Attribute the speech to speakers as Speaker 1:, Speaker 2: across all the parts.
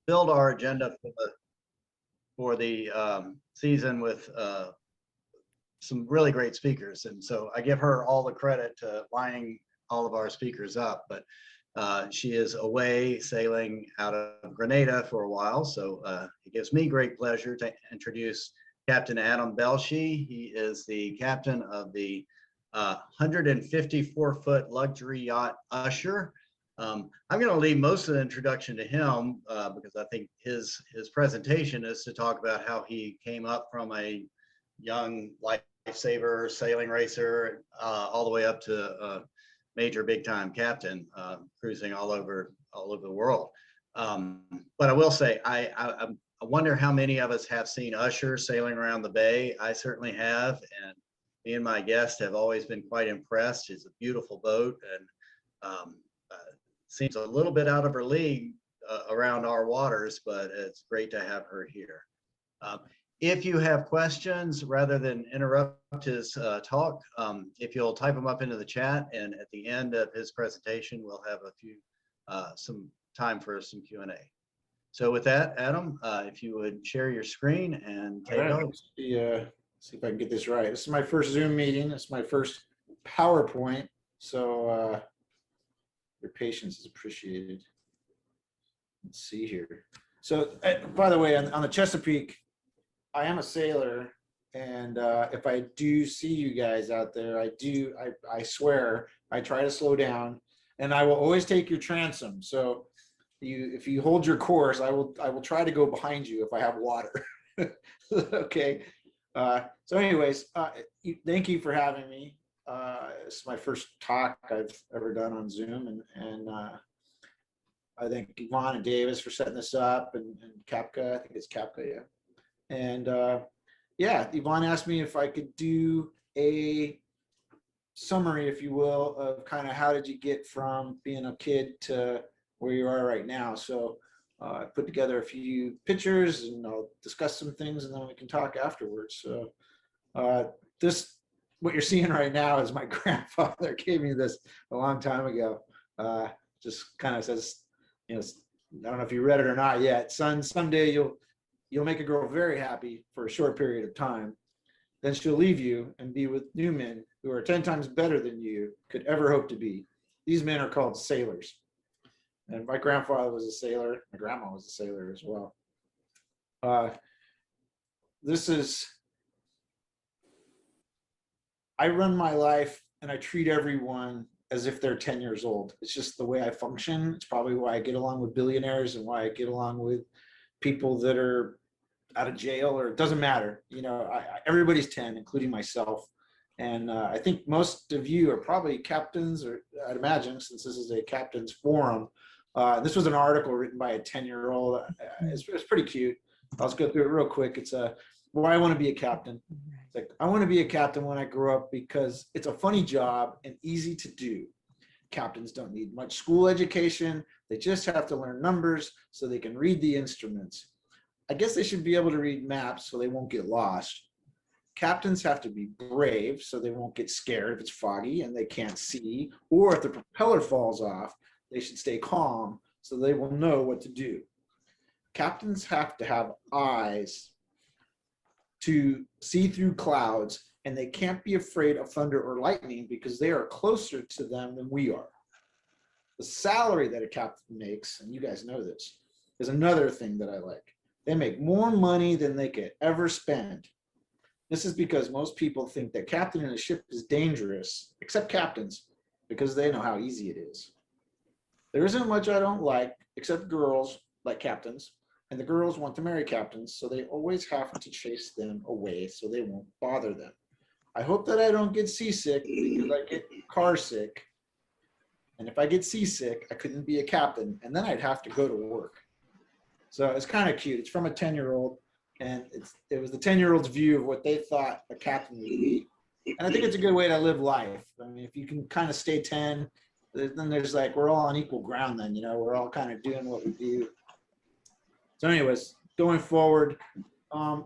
Speaker 1: filled our agenda for the season with some really great speakers. And so I give her all the credit to lining all of our speakers up, but she is away sailing out of Grenada for a while. So it gives me great pleasure to introduce Captain Adam Belshe. He is the captain of the 154-foot luxury yacht Usher. I'm going to leave most of the introduction to him because I think his presentation is to talk about how he came up from a young lifesaver, sailing racer, all the way up to a major big-time captain, cruising all over the world. But I will say, I wonder how many of us have seen Usher sailing around the bay. I certainly have, and me and my guest have always been quite impressed. It's a beautiful boat, and seems a little bit out of her league around our waters, but it's great to have her here. If you have questions, rather than interrupt his talk, if you'll type them up into the chat, and at the end of his presentation, we'll have some time for some Q&A. So with that, Adam, if you would share your screen and take over.
Speaker 2: See if I can get this right. This is my first Zoom meeting. It's my first PowerPoint, so your patience is appreciated. Let's see here. So, by the way, on the Chesapeake, I am a sailor, and if I do see you guys out there, I swear I try to slow down, and I will always take your transom. So, if you hold your course, I will try to go behind you if I have water. Okay. So, anyways, thank you for having me. It's my first talk I've ever done on Zoom, and I thank Yvonne and Davis for setting this up, and CAPCA. I think it's CAPCA, yeah. And yeah, Yvonne asked me if I could do a summary, if you will, of kind of how did you get from being a kid to where you are right now. So I put together a few pictures, and I'll discuss some things, and then we can talk afterwards. So what you're seeing right now is my grandfather gave me this a long time ago. Just kind of says, you know, I don't know if you read it or not yet. Son, someday you'll make a girl very happy for a short period of time. Then she'll leave you and be with new men who are 10 times better than you could ever hope to be. These men are called sailors. And my grandfather was a sailor. My grandma was a sailor as well. I run my life and I treat everyone as if they're 10 years old. It's just the way I function. It's probably why I get along with billionaires and why I get along with people that are out of jail, or it doesn't matter. You know, everybody's 10, including myself. And I think most of you are probably captains, or I'd imagine, since this is a captain's forum. This was an article written by a 10-year-old. It's pretty cute. I'll just go through it real quick. It's why I want to be a captain. It's like, I want to be a captain when I grow up because it's a funny job and easy to do. Captains don't need much school education. They just have to learn numbers so they can read the instruments. I guess they should be able to read maps so they won't get lost. Captains have to be brave so they won't get scared if it's foggy and they can't see, or if the propeller falls off, they should stay calm so they will know what to do. Captains have to have eyes to see through clouds, and they can't be afraid of thunder or lightning because they are closer to them than we are. The salary that a captain makes, and you guys know this, is another thing that I like. They make more money than they could ever spend. This is because most people think that captaining a ship is dangerous, except captains, because they know how easy it is. There isn't much I don't like, except girls like captains, and the girls want to marry captains, so they always have to chase them away so they won't bother them. I hope that I don't get seasick because I get car sick. And if I get seasick, I couldn't be a captain, and then I'd have to go to work. So it's kind of cute. It's from a 10-year-old, and it was the 10-year-old's view of what they thought a captain would be. And I think it's a good way to live life. I mean, if you can kind of stay 10, then there's like, we're all on equal ground then, you know, we're all kind of doing what we do. So anyways, going forward, how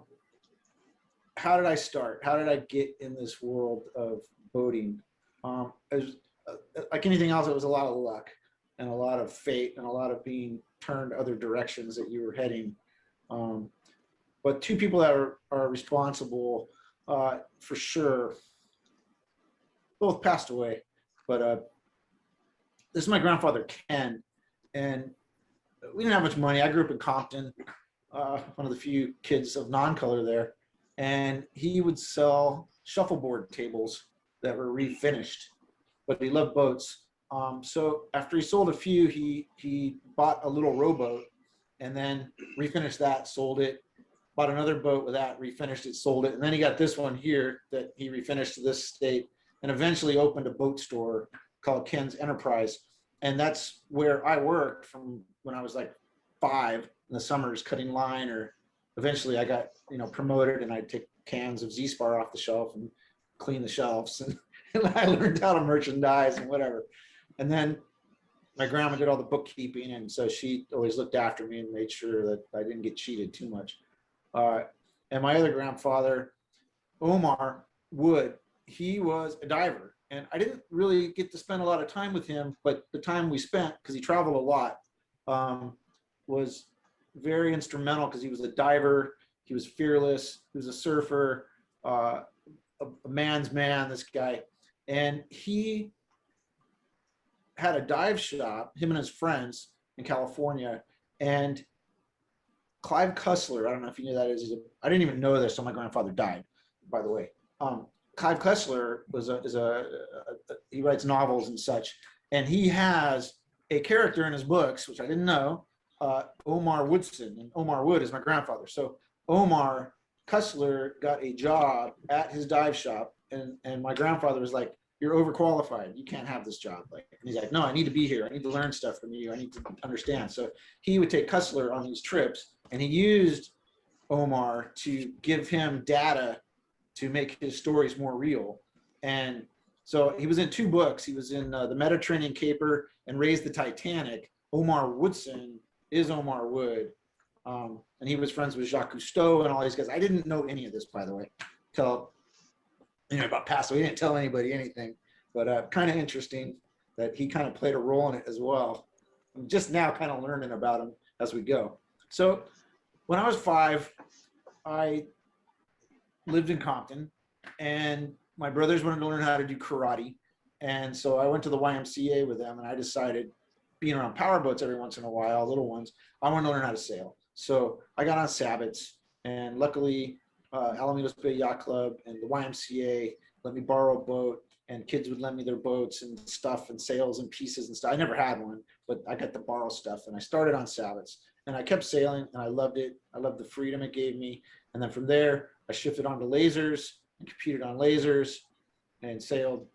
Speaker 2: did I start? How did I get in this world of boating? Like anything else, it was a lot of luck and a lot of fate and a lot of being turned other directions that you were heading. But two people that are responsible, for sure, both passed away. But this is my grandfather, Ken, and we didn't have much money. I grew up in Compton, one of the few kids of non-color there, and he would sell shuffleboard tables that were refinished, but he loved boats. So after he sold a few, he bought a little rowboat and then refinished that, sold it, bought another boat with that, refinished it, sold it, and then he got this one here that he refinished to this state, and eventually opened a boat store called Ken's Enterprise. And that's where I worked from when I was like 5 in the summers, cutting line, or eventually I got, promoted, and I'd take cans of Z-Spar off the shelf and clean the shelves, and I learned how to merchandise and whatever. And then my grandma did all the bookkeeping, and so she always looked after me and made sure that I didn't get cheated too much. And my other grandfather, Omar Wood, he was a diver, and I didn't really get to spend a lot of time with him, but the time we spent, because he traveled a lot, was very instrumental, because he was a diver, he was fearless, he was a surfer, a man's man, this guy. And he had a dive shop, him and his friends, in California. And Clive Cussler, I don't know if you knew that is. I didn't even know this, so my grandfather died, by the way. Clive Cussler he writes novels and such, and he has a character in his books, which I didn't know, Omar Woodson, and Omar Wood is my grandfather. So Omar Cussler got a job at his dive shop, and my grandfather was like, "You're overqualified. You can't have this job." And he's like, "No, I need to be here. I need to learn stuff from you. I need to understand." So he would take Cussler on these trips, and he used Omar to give him data to make his stories more real. And so he was in 2 books. He was in The Mediterranean Caper and Raised the Titanic. Omar Woodson is Omar Wood. And he was friends with Jacques Cousteau and all these guys. I didn't know any of this, by the way, till about passed away. He didn't tell anybody anything, but kind of interesting that he kind of played a role in it as well. I'm just now kind of learning about him as we go. So when I was 5, I lived in Compton, and my brothers wanted to learn how to do karate. And so I went to the YMCA with them, and I decided, being around powerboats every once in a while, little ones, I wanted to learn how to sail. So I got on Sabbats, and luckily Alamitos Bay Yacht Club and the YMCA let me borrow a boat, and kids would lend me their boats and stuff and sails and pieces and stuff. I never had one, but I got to borrow stuff, and I started on Sabbats, and I kept sailing, and I loved it. I loved the freedom it gave me. And then from there, I shifted onto lasers and competed on lasers and sailed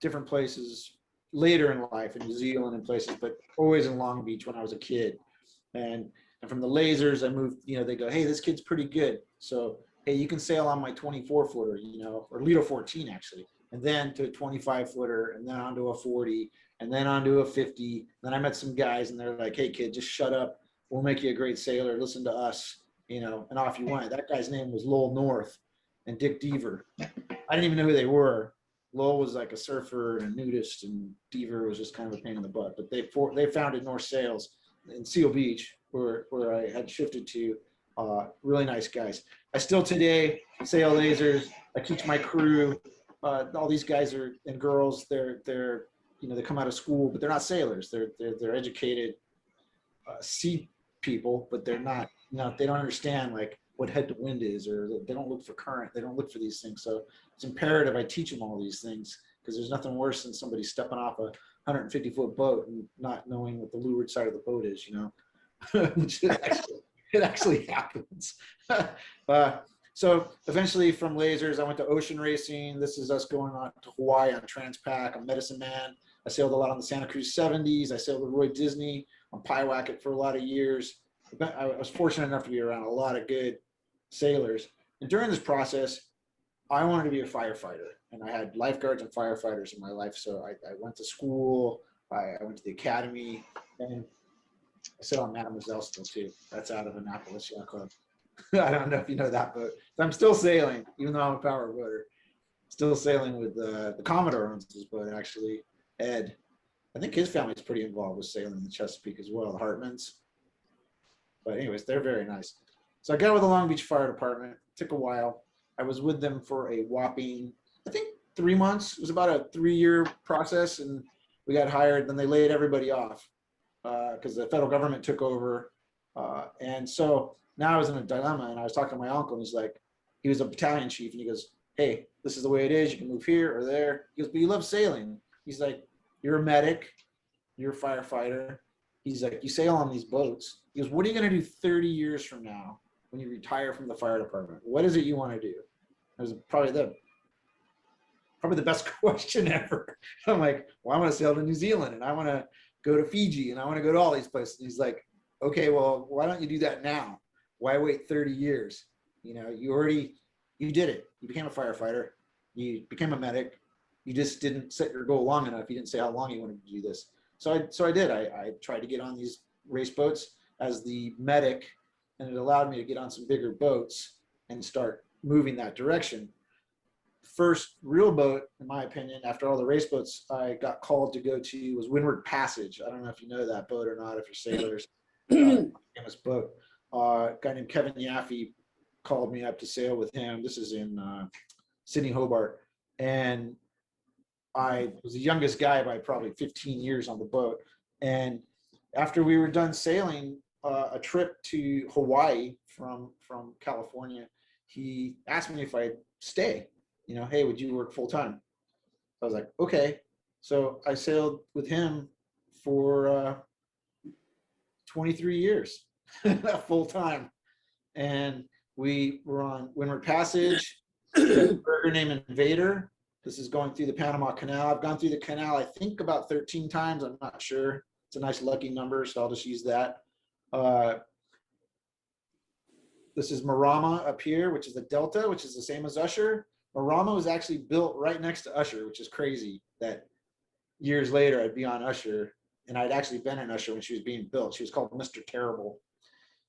Speaker 2: different places later in life, in New Zealand and places, but always in Long Beach when I was a kid. And from the lasers, I moved, they go, "Hey, this kid's pretty good. So, hey, you can sail on my 24 footer, or Lido 14 actually." And then to a 25 footer, and then onto a 40, and then onto a 50. Then I met some guys, and they're like, "Hey kid, just shut up. We'll make you a great sailor. Listen to us." And off you went. That guy's name was Lowell North and Dick Deaver. I didn't even know who they were. Lowell was like a surfer and a nudist, and Deaver was just kind of a pain in the butt. But they founded North Sails in Seal Beach, where I had shifted to. Really nice guys. I still today sail lasers. I teach my crew. All these guys and girls. They're they come out of school, but they're not sailors. They're educated sea people, but they're not. They don't understand like what head to wind is, or they don't look for current. They don't look for these things. So it's imperative I teach them all these things, because there's nothing worse than somebody stepping off a 150-foot boat and not knowing what the leeward side of the boat is, which it actually happens. So eventually from lasers, I went to ocean racing. This is us going on to Hawaii on Transpac. I'm Medicine Man. I sailed a lot on the Santa Cruz 70s. I sailed with Roy Disney on Pyewacket for a lot of years. I was fortunate enough to be around a lot of good sailors. And during this process, I wanted to be a firefighter. And I had lifeguards and firefighters in my life. So I went to school. I went to the academy. And I sailed on Mademoiselle still too. That's out of Annapolis Yacht Club. I don't know if you know that boat. So I'm still sailing, even though I'm a power boater. Still sailing with the Commodore owns this boat, actually, Ed. I think his family's pretty involved with sailing in the Chesapeake as well, the Hartmans. But anyways, they're very nice. So I got with the Long Beach Fire Department. It took a while. I was with them for a whopping, I think, 3 months. It was about a 3-year process, and we got hired. Then they laid everybody off because the federal government took over. And so now I was in a dilemma, and I was talking to my uncle, and he's like, he was a battalion chief, and he goes, hey, this is the way it is. You can move here or there. He goes, but you love sailing. He's like, you're a medic. You're a firefighter. He's like, you sail on these boats. He goes, what are you going to do 30 years from now when you retire from the fire department? What is it you want to do? It was probably the best question ever. I'm like, well, I want to sail to New Zealand, and I want to go to Fiji, and I want to go to all these places. And he's like, okay, well, why don't you do that now? Why wait 30 years? You know, you did it. You became a firefighter. You became a medic. You just didn't set your goal long enough. You didn't say how long you wanted to do this. So I did. I tried to get on these race boats as the medic, and it allowed me to get on some bigger boats and start moving that direction. First real boat, in my opinion, after all the race boats I got called to go to was Windward Passage. I don't know if you know that boat or not, if you're sailors. Famous boat. A guy named Kevin Yaffe called me up to sail with him. This is in Sydney, Hobart. And I was the youngest guy by probably 15 years on the boat. And after we were done sailing a trip to Hawaii from California, he asked me if I'd stay. You know, hey, would you work full time? I was like, okay. So I sailed with him for 23 years, full time. And we were on Windward Passage, a burger named Invader. This is going through the Panama Canal. I've gone through the canal, I think, about 13 times. I'm not sure. It's a nice lucky number, so I'll just use that. This is Marama up here, which is the Delta, which is the same as Usher. Marama was actually built right next to Usher, which is crazy that years later I'd be on Usher, and I'd actually been in Usher when she was being built. She was called Mr. Terrible.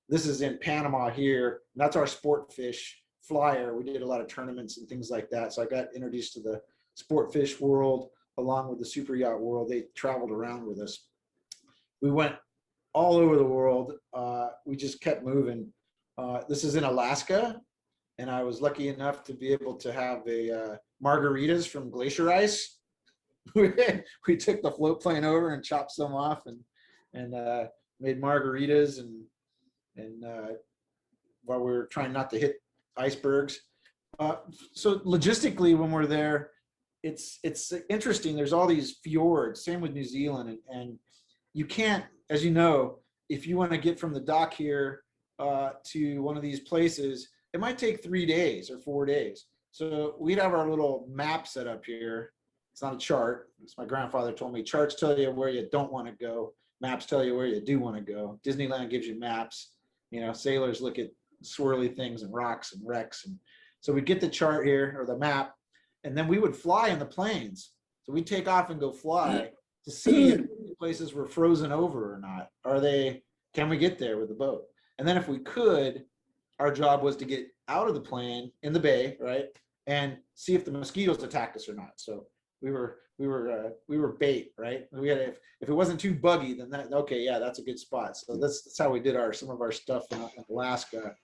Speaker 2: This is in Panama here. That's our sport fish flyer. We did a lot of tournaments and things like that. So I got introduced to the sport fish world along with the super yacht world. They traveled around with us. We went all over the world. We just kept moving. This is in Alaska, and I was lucky enough to be able to have a margaritas from Glacier Ice. We took the float plane over and chopped some off and made margaritas and while we were trying not to hit icebergs. So logistically, when we're there, it's interesting. There's all these fjords. Same with New Zealand, and you can't, as you know, if you want to get from the dock here to one of these places, it might take 3 days or 4 days. So we'd have our little map set up here. It's not a chart. It's my grandfather told me, charts tell you where you don't want to go. Maps tell you where you do want to go. Disneyland gives you maps. You know, sailors look at swirly things and rocks and wrecks. And so we'd get the chart here or the map, and then we would fly in the planes. So we'd take off and go fly to see if places were frozen over or not. Can we get there with the boat? And then if we could, our job was to get out of the plane in the bay, right? And see if the mosquitoes attacked us or not. So we were bait, right? We had if it wasn't too buggy, then okay, yeah, that's a good spot. So that's how we did some of our stuff in Alaska.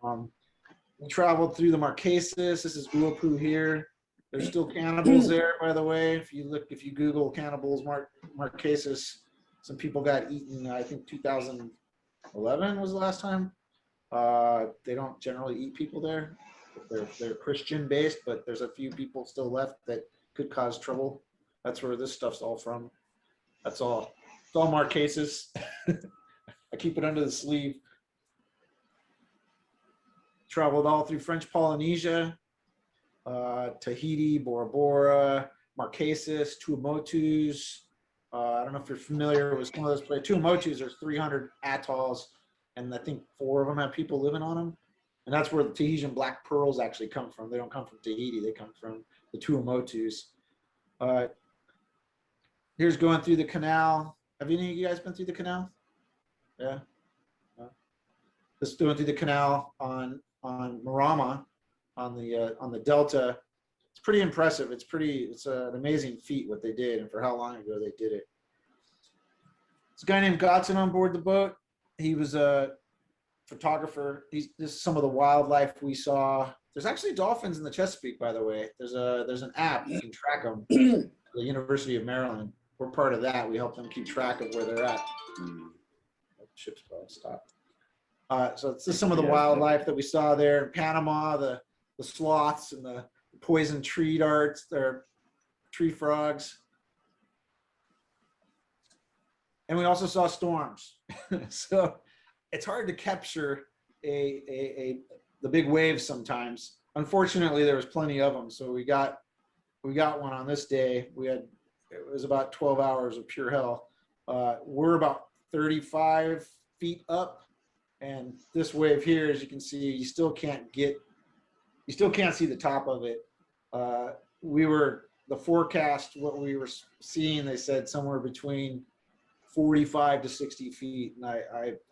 Speaker 2: We traveled through the Marquesas. This is Uapu here. There's still cannibals there, by the way. If you Google cannibals Marquesas, some people got eaten. I think 2011 was the last time. They don't generally eat people there. They're Christian based, but there's a few people still left that could cause trouble. That's where this stuff's all from. That's all. It's all Marquesas. I keep it under the sleeve. Traveled all through French Polynesia, Tahiti, Bora Bora, Marquesas, Tuamotus. I don't know if you're familiar with some of those places. Tuamotus, there's 300 atolls, and I think 4 of them have people living on them. And that's where the Tahitian black pearls actually come from. They don't come from Tahiti. They come from the Tuamotus. Here's going through the canal. Have any of you guys been through the canal? Yeah. Just going through the canal on Marama, on the Delta. It's pretty impressive. It's an amazing feat what they did and for how long ago they did it. There's a guy named Godson on board the boat. He was photographer. This is some of the wildlife we saw. There's actually dolphins in the Chesapeake, by the way. There's an app you can track them. The University of Maryland. We're part of that. We help them keep track of where they're at. Ship's probably stopped. So it's just some of the wildlife that we saw there in Panama, the sloths and the poison tree darts, their tree frogs. And we also saw storms. So it's hard to capture the big waves sometimes. Unfortunately, there was plenty of them. So we got one on this day. It was about 12 hours of pure hell. We're about 35 feet up. And this wave here, as you can see, you still can't see the top of it. The forecast, what we were seeing, they said somewhere between 45 to 60 feet. And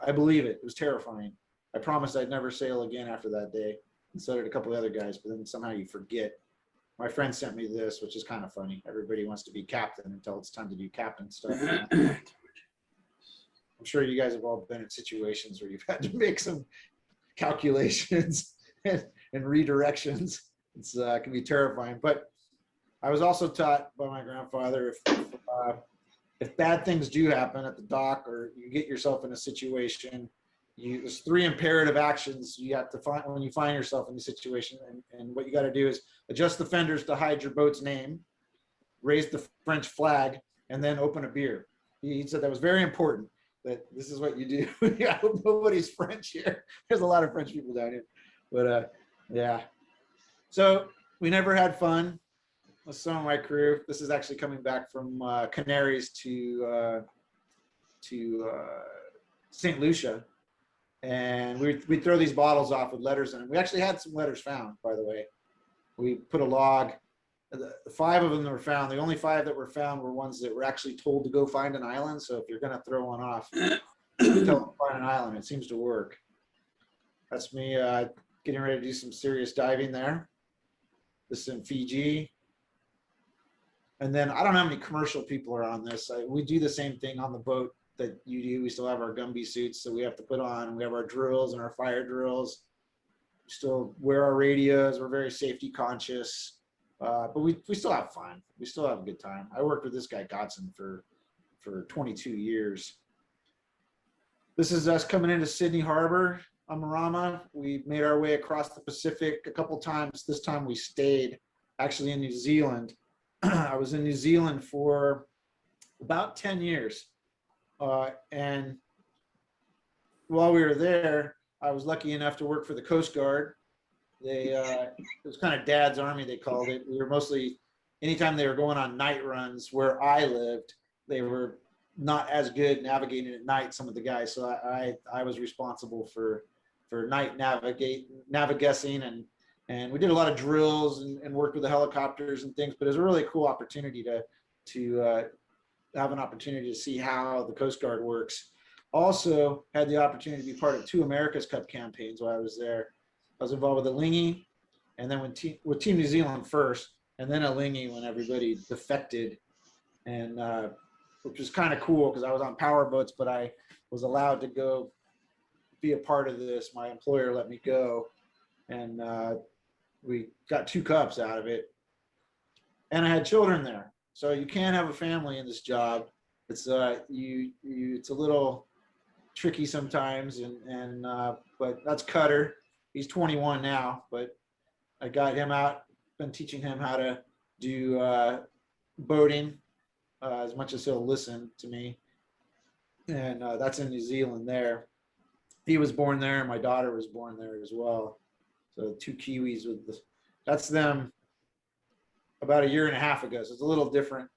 Speaker 2: I believe it. It was terrifying. I promised I'd never sail again after that day. And so did a couple of other guys, but then somehow you forget. My friend sent me this, which is kind of funny. Everybody wants to be captain until it's time to do captain stuff. I'm sure you guys have all been in situations where you've had to make some calculations and redirections. It can be terrifying. But I was also taught by my grandfather, if bad things do happen at the dock or you get yourself in a situation, there's 3 imperative actions you have to find when you find yourself in the situation. And what you got to do is adjust the fenders to hide your boat's name, raise the French flag, and then open a beer. He said that was very important, that this is what you do. I hope nobody's French here. There's a lot of French people down here. But yeah. So we never had fun with some of my crew. This is actually coming back from Canaries to St. Lucia. And we throw these bottles off with letters in them. We actually had some letters found, by the way. We put a log. The 5 of them that were found, the only 5 that were found were ones that were actually told to go find an island. So if you're going to throw one off, tell them to find an island. It seems to work. That's me getting ready to do some serious diving there. This is in Fiji. And then I don't know how many commercial people are on this. We do the same thing on the boat that you do. We still have our Gumby suits that we have to put on. We have our drills and our fire drills. We still wear our radios. We're very safety conscious. But we still have fun. We still have a good time. I worked with this guy Godson for 22 years. This is us coming into Sydney Harbor on Marama. We made our way across the Pacific a couple times. This time we stayed actually in New Zealand. I was in New Zealand for about 10 years. And while we were there, I was lucky enough to work for the Coast Guard. It was kind of Dad's Army, they called it. We were mostly, anytime they were going on night runs where I lived, they were not as good navigating at night, some of the guys. So I was responsible for night navigating, and we did a lot of drills and worked with the helicopters and things. But it was a really cool opportunity to have an opportunity to see how the Coast Guard works. Also had the opportunity to be part of 2 America's Cup campaigns while I was there. I was involved with Alingi, and then with Team New Zealand first, and then Alingi when everybody defected, and which was kind of cool because I was on power boats, but I was allowed to go be a part of this. My employer let me go, and we got 2 cups out of it, and I had children there. So you can't have a family in this job. It's it's a little tricky sometimes, but that's Cutter. He's 21 now, but I got him out, been teaching him how to do boating as much as he'll listen to me. And that's in New Zealand there. He was born there, and my daughter was born there as well. So 2 Kiwis that's them about 1.5 years ago. So it's a little different.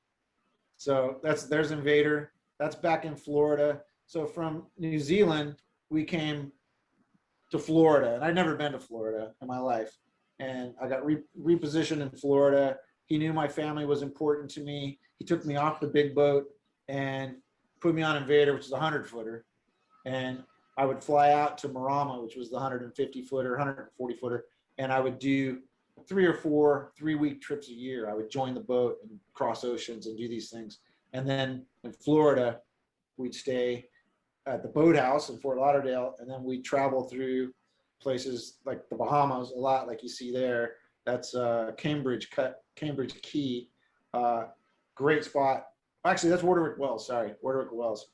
Speaker 2: So there's Invader. That's back in Florida. So from New Zealand, we came to Florida, and I'd never been to Florida in my life. And I got repositioned in Florida. He knew my family was important to me. He took me off the big boat and put me on Invader, which is a 100-footer. And I would fly out to Marama, which was the 150-footer, 140-footer, and I would do 3 or 4 3-week trips a year. I would join the boat and cross oceans and do these things. And then in Florida, we'd stay at the boathouse in Fort Lauderdale, and then we travel through places like the Bahamas a lot, like you see there. That's Cambridge Key, great spot. Actually, that's Waterwick Wells. Sorry, Waterwick Wells.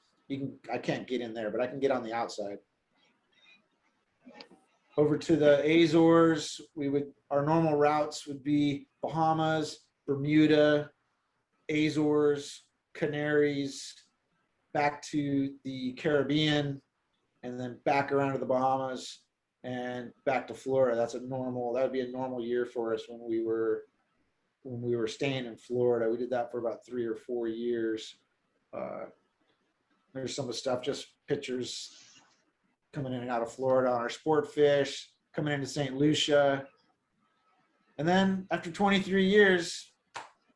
Speaker 2: I can't get in there, but I can get on the outside. Over to the Azores, our normal routes would be Bahamas, Bermuda, Azores, Canaries, back to the Caribbean, and then back around to the Bahamas and back to Florida. That would be a normal year for us when we were staying in Florida. We did that for about 3 or 4 years. There's some of the stuff, just pictures coming in and out of Florida on our sport fish, coming into St. Lucia. And then after 23 years,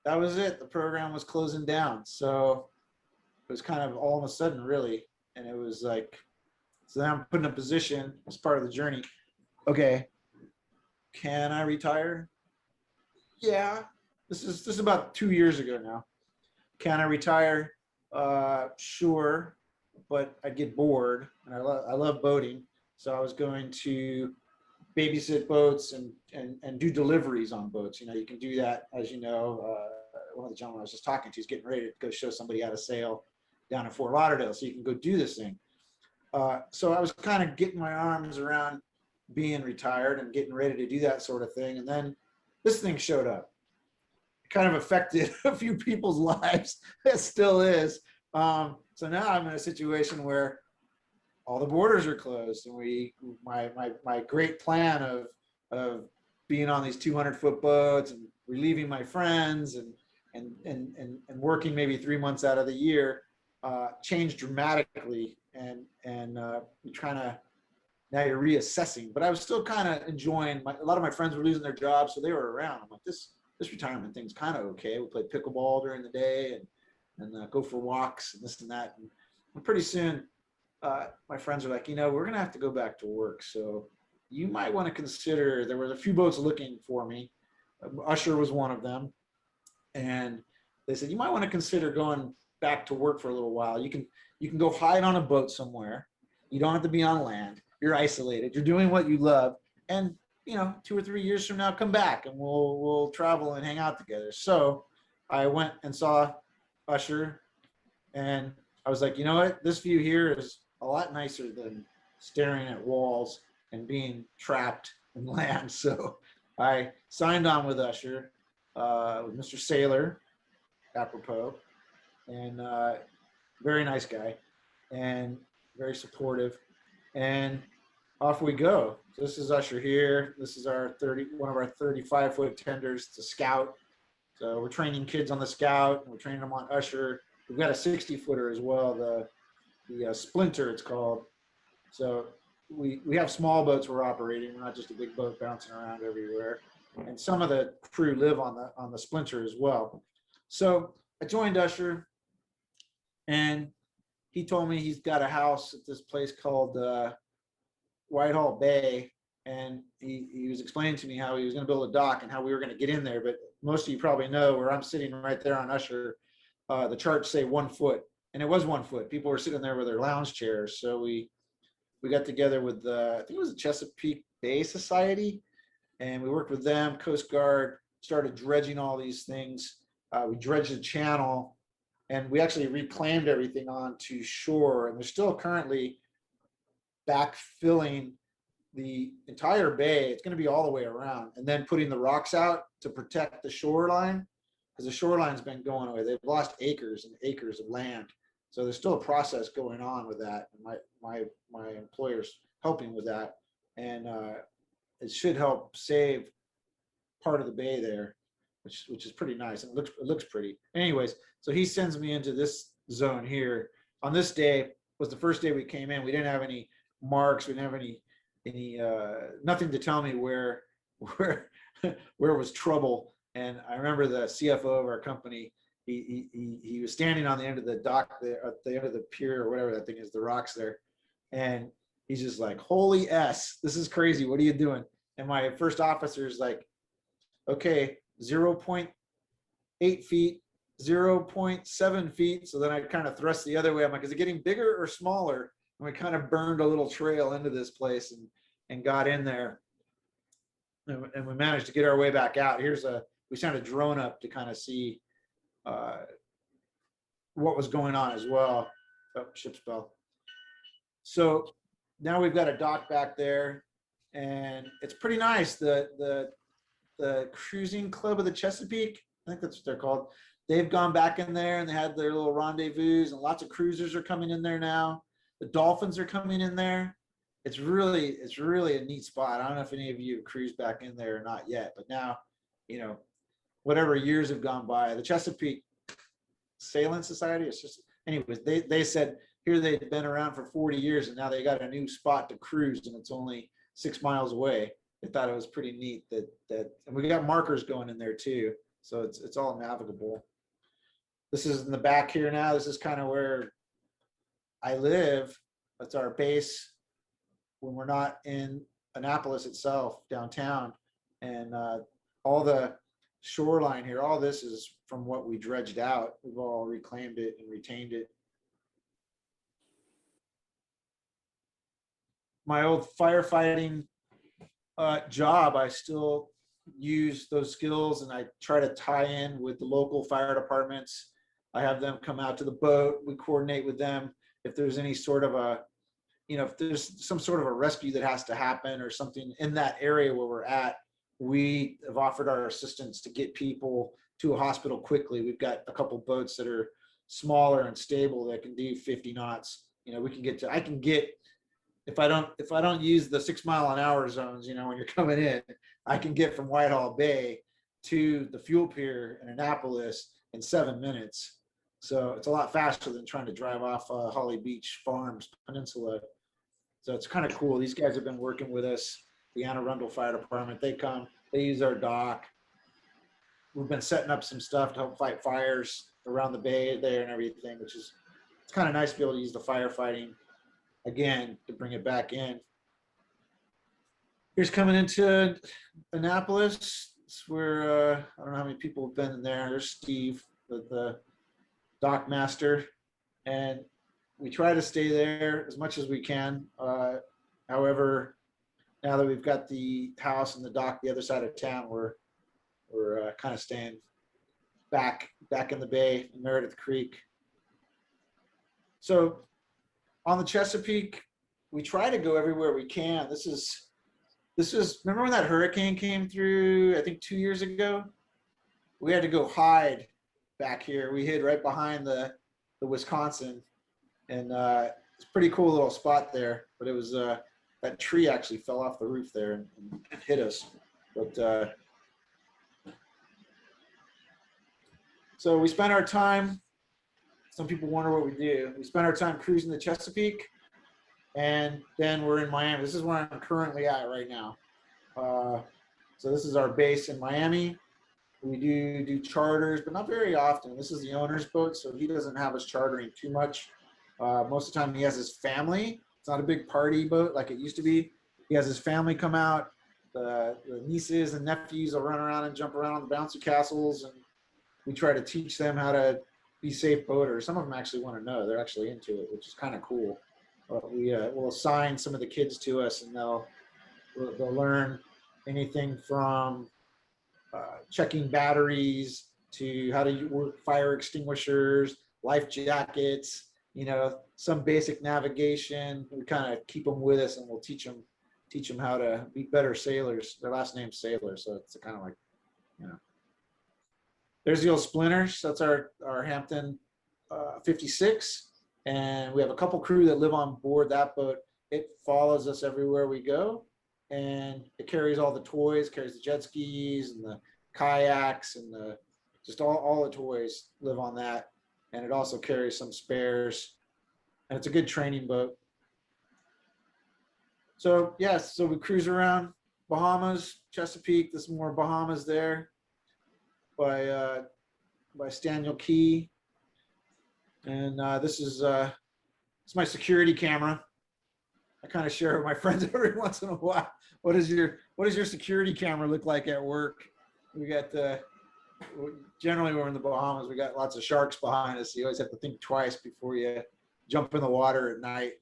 Speaker 2: that was it. The program was closing down. So it was kind of all of a sudden, really. And it was like, so then I'm put in a position as part of the journey. Okay, can I retire? Yeah, this is about 2 years ago now. Can I retire? Sure, but I'd get bored, and I love boating, so I was going to babysit boats and do deliveries on boats. You know, you can do that, as you know. One of the gentlemen I was just talking to is getting ready to go show somebody how to sail down in Fort Lauderdale, so you can go do this thing. So I was kind of getting my arms around being retired and getting ready to do that sort of thing, and then this thing showed up. It kind of affected a few people's lives. It still is. So now I'm in a situation where all the borders are closed, and my great plan of being on these 200-foot boats and relieving my friends and working maybe 3 months out of the year changed dramatically, and trying to, now you're reassessing. But I was still kind of enjoying. A lot of my friends were losing their jobs, so they were around. I'm like, this retirement thing's kind of okay. We play pickleball during the day and go for walks and this and that. And pretty soon, my friends are like, you know, we're gonna have to go back to work. So you might want to consider. There were a few boats looking for me. Usher was one of them, and they said you might want to consider going back to work for a little while. You can go hide on a boat somewhere. You don't have to be on land. You're isolated. You're doing what you love, and you know, 2 or 3 years from now, come back and we'll travel and hang out together. So I went and saw Usher, and I was like, you know what? This view here is a lot nicer than staring at walls and being trapped in land. So I signed on with Usher, with Mr. Sailor, apropos, and very nice guy and very supportive. And off we go. So this is Usher here. This is one of our 35-foot tenders, the Scout. So we're training kids on the Scout, and we're training them on Usher. We've got a 60-footer as well, the Splinter it's called. So we have small boats we're operating. We're not just a big boat bouncing around everywhere. And some of the crew live on the Splinter as well. So I joined Usher, and he told me he's got a house at this place called Whitehall Bay, and he was explaining to me how he was going to build a dock and how we were going to get in there. But most of you probably know where I'm sitting right there on Usher, the charts say 1 foot, and it was 1 foot. People were sitting there with their lounge chairs. So we got together with I think it was the Chesapeake Bay Society, and we worked with them, Coast Guard, started dredging all these things. We dredged the channel, and we actually reclaimed everything onto shore, and they're still currently backfilling the entire bay. It's going to be all the way around, and then putting the rocks out to protect the shoreline, because the shoreline's been going away. They've lost acres and acres of land, so there's still a process going on with that. And my employer's helping with that, and it should help save part of the bay there, which is pretty nice, and it looks pretty. Anyways, so he sends me into this zone here. On this day was the first day we came in. We didn't have any marks. We didn't have any nothing to tell me where was trouble. And I remember the CFO of our company, he was standing on the end of the dock there, at the end of the pier or whatever that thing is, the rocks there, and he's just like, holy S, this is crazy. What are you doing? And my first officer is like, okay, 0.8 feet, 0.7 feet. So then I kind of thrust the other way. I'm like, is it getting bigger or smaller? we kind of burned a little trail into this place and got in there. And we managed to get our way back out. We sent a drone up to kind of see what was going on as well. Oh, ship's bell. So now we've got a dock back there, and it's pretty nice. The Cruising Club of the Chesapeake, I think that's what they're called. They've gone back in there and they had their little rendezvous, and lots of cruisers are coming in there now. The dolphins are coming in there. It's really a neat spot. I don't know if any of you have cruised back in there or not yet, but now, whatever years have gone by, the Chesapeake Sailing Society, it's just, anyways, they said here they'd been around for 40 years and now they got a new spot to cruise and it's only 6 miles away. They thought it was pretty neat that and we got markers going in there too. So it's all navigable. This is in the back here now. This is kind of where I live. That's our base when we're not in Annapolis itself, downtown. And all the shoreline here, all this is from what we dredged out. We've all reclaimed it and retained it. My old firefighting job, I still use those skills and I try to tie in with the local fire departments. I have them come out to the boat. We coordinate with them. If there's any sort of if there's some sort of a rescue that has to happen or something in that area where we're at, we have offered our assistance to get people to a hospital quickly. We've got a couple boats that are smaller and stable that can do 50 knots. I can get, if I don't use the 6 mile an hour zones, when you're coming in, I can get from Whitehall Bay to the fuel pier in Annapolis in 7 minutes. So it's a lot faster than trying to drive off Holly Beach Farms Peninsula. So it's kind of cool. These guys have been working with us. The Anne Arundel Fire Department, they come, they use our dock. We've been setting up some stuff to help fight fires around the bay there and everything, which is, it's kind of nice to be able to use the firefighting again to bring it back in. Here's coming into Annapolis. It's where, I don't know how many people have been in there. There's Steve, the dock master, and we try to stay there as much as we can. However, now that we've got the house and the dock the other side of town, we're kind of staying back in the bay in Meredith Creek. So on the Chesapeake, we try to go everywhere we can. This is remember when that hurricane came through, I think 2 years ago? We had to go hide back here. We hid right behind the Wisconsin, and it's a pretty cool little spot there. But it was that tree actually fell off the roof there and hit us. But so we spent our time. Some people wonder what we do. We spent our time cruising the Chesapeake, and then we're in Miami. This is where I'm currently at right now. So this is our base in Miami. We do charters, but not very often. This is the owner's boat, so he doesn't have us chartering too much. Most of the time he has his family. It's not a big party boat like it used to be. He has his family come out. The nieces and nephews will run around and jump around on the bouncy castles, and we try to teach them how to be safe boaters. Some of them actually want to know. They're actually into it, which is kind of cool. We'll assign some of the kids to us, and they'll learn anything from checking batteries to how to work fire extinguishers, life jackets, some basic navigation. We kind of keep them with us, and we'll teach them how to be better sailors. Their last name's Sailor, so it's kind of like, There's the old Splinters. That's our Hampton 56. And we have a couple crew that live on board that boat. It follows us everywhere we go. And it carries all the toys, carries the jet skis and the kayaks and just all the toys live on that. And it also carries some spares. And it's a good training boat. So yes, so we cruise around Bahamas, Chesapeake. There's more Bahamas there by Staniel Key. And this is it's my security camera. I kind of share with my friends every once in a while. What does your security camera look like at work? We got generally we're in the Bahamas. We got lots of sharks behind us. You always have to think twice before you jump in the water at night.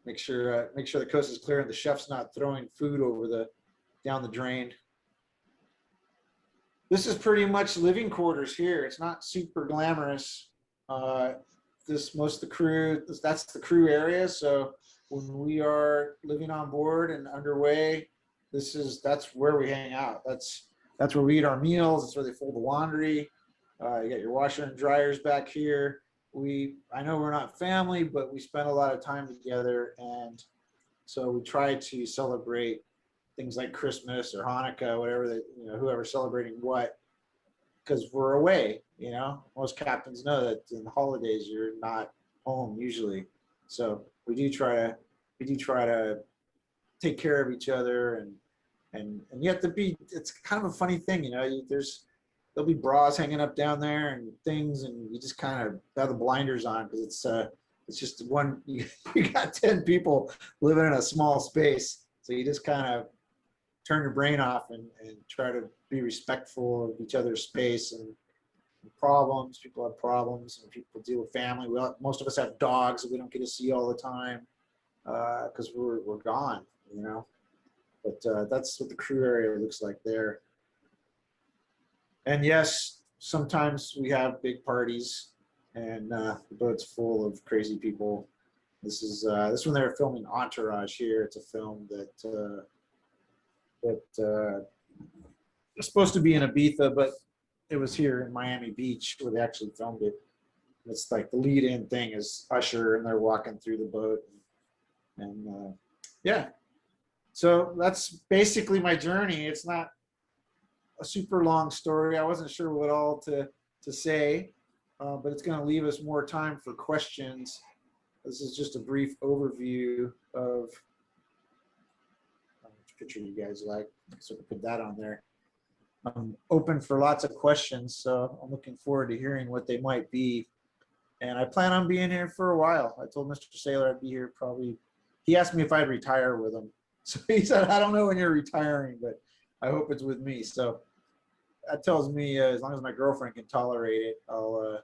Speaker 2: make sure the coast is clear and the chef's not throwing food over down the drain. This is pretty much living quarters here. It's not super glamorous. Most of the crew, that's the crew area. So when we are living on board and underway, that's where we hang out. That's where we eat our meals. That's where they fold the laundry. You got your washer and dryers back here. I know we're not family, but we spend a lot of time together, and so we try to celebrate things like Christmas or Hanukkah, whatever whoever's celebrating what, because we're away. Most captains know that in the holidays you're not home usually, so we do try to take care of each other, and you have to be. It's kind of a funny thing, there'll be bras hanging up down there and things, and you just kind of have the blinders on because it's just one. You got 10 people living in a small space, so you just kind of turn your brain off and try to be respectful of each other's space and problems. People have problems, and people deal with family. Most of us have dogs that we don't get to see all the time because we're gone, But that's what the crew area looks like there. And yes, sometimes we have big parties, and the boat's full of crazy people. This when they were filming Entourage here. It's a film that was supposed to be in Ibiza, but it was here in Miami Beach where they actually filmed it. It's like the lead-in thing is Usher, and they're walking through the boat, and yeah. So that's basically my journey. It's not a super long story. I wasn't sure what all to say, but it's going to leave us more time for questions. This is just a brief overview of which picture you guys like, so I can put that on there. I'm open for lots of questions, so I'm looking forward to hearing what they might be. And I plan on being here for a while. I told Mr. Sailor I'd be here probably. He asked me if I'd retire with him. So he said, I don't know when you're retiring, but I hope it's with me. So that tells me as long as my girlfriend can tolerate it, I'll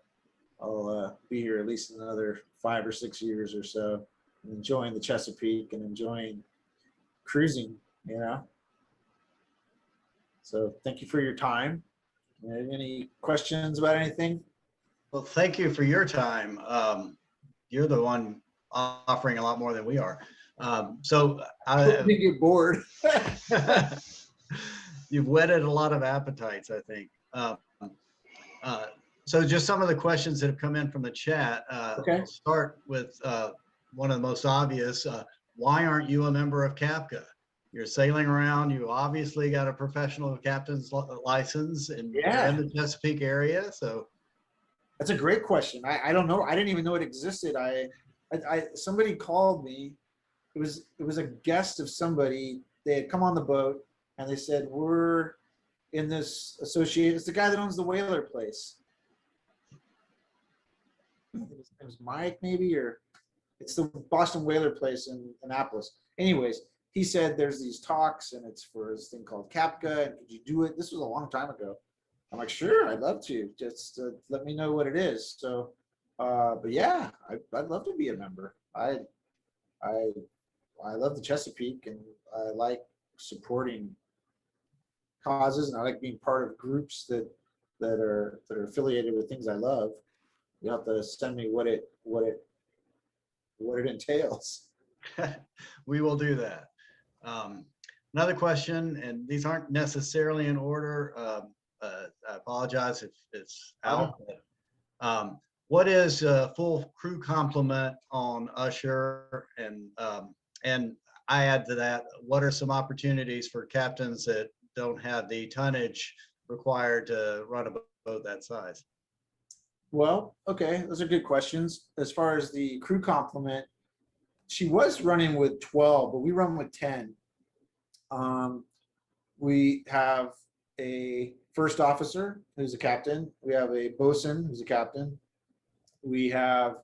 Speaker 2: be here at least another 5 or 6 years or so, enjoying the Chesapeake and enjoying cruising, So thank you for your time. Any questions about anything?
Speaker 1: Well, thank you for your time. You're the one offering a lot more than we are. So
Speaker 2: I get bored.
Speaker 1: You've whetted a lot of appetites, I think. So just some of the questions that have come in from the chat.
Speaker 2: Okay.
Speaker 1: I'll start with one of the most obvious. Why aren't you a member of CAPCA? You're sailing around. You obviously got a professional captain's license, and you're in the Chesapeake area. So
Speaker 2: that's a great question. I don't know. I didn't even know it existed. Somebody called me. It was a guest of somebody. They had come on the boat, and they said, we're in this associate. It's the guy that owns the Whaler place. It was Mike, maybe, or it's the Boston Whaler place in Annapolis. Anyways, he said there's these talks, and it's for this thing called CAPCA. And could you do it? This was a long time ago. I'm like, sure, I'd love to. Just let me know what it is. So, but yeah, I'd love to be a member. I love the Chesapeake, and I like supporting causes, and I like being part of groups that are affiliated with things I love. You have to send me what it entails.
Speaker 1: We will do that. Another question, and these aren't necessarily in order. I apologize if it's out. But, what is a full crew complement on Usher? And I add to that, what are some opportunities for captains that don't have the tonnage required to run a boat that size?
Speaker 2: Well, okay, those are good questions. As far as the crew complement, she was running with 12, but we run with 10. We have a first officer who's a captain. We have a bosun who's a captain. We have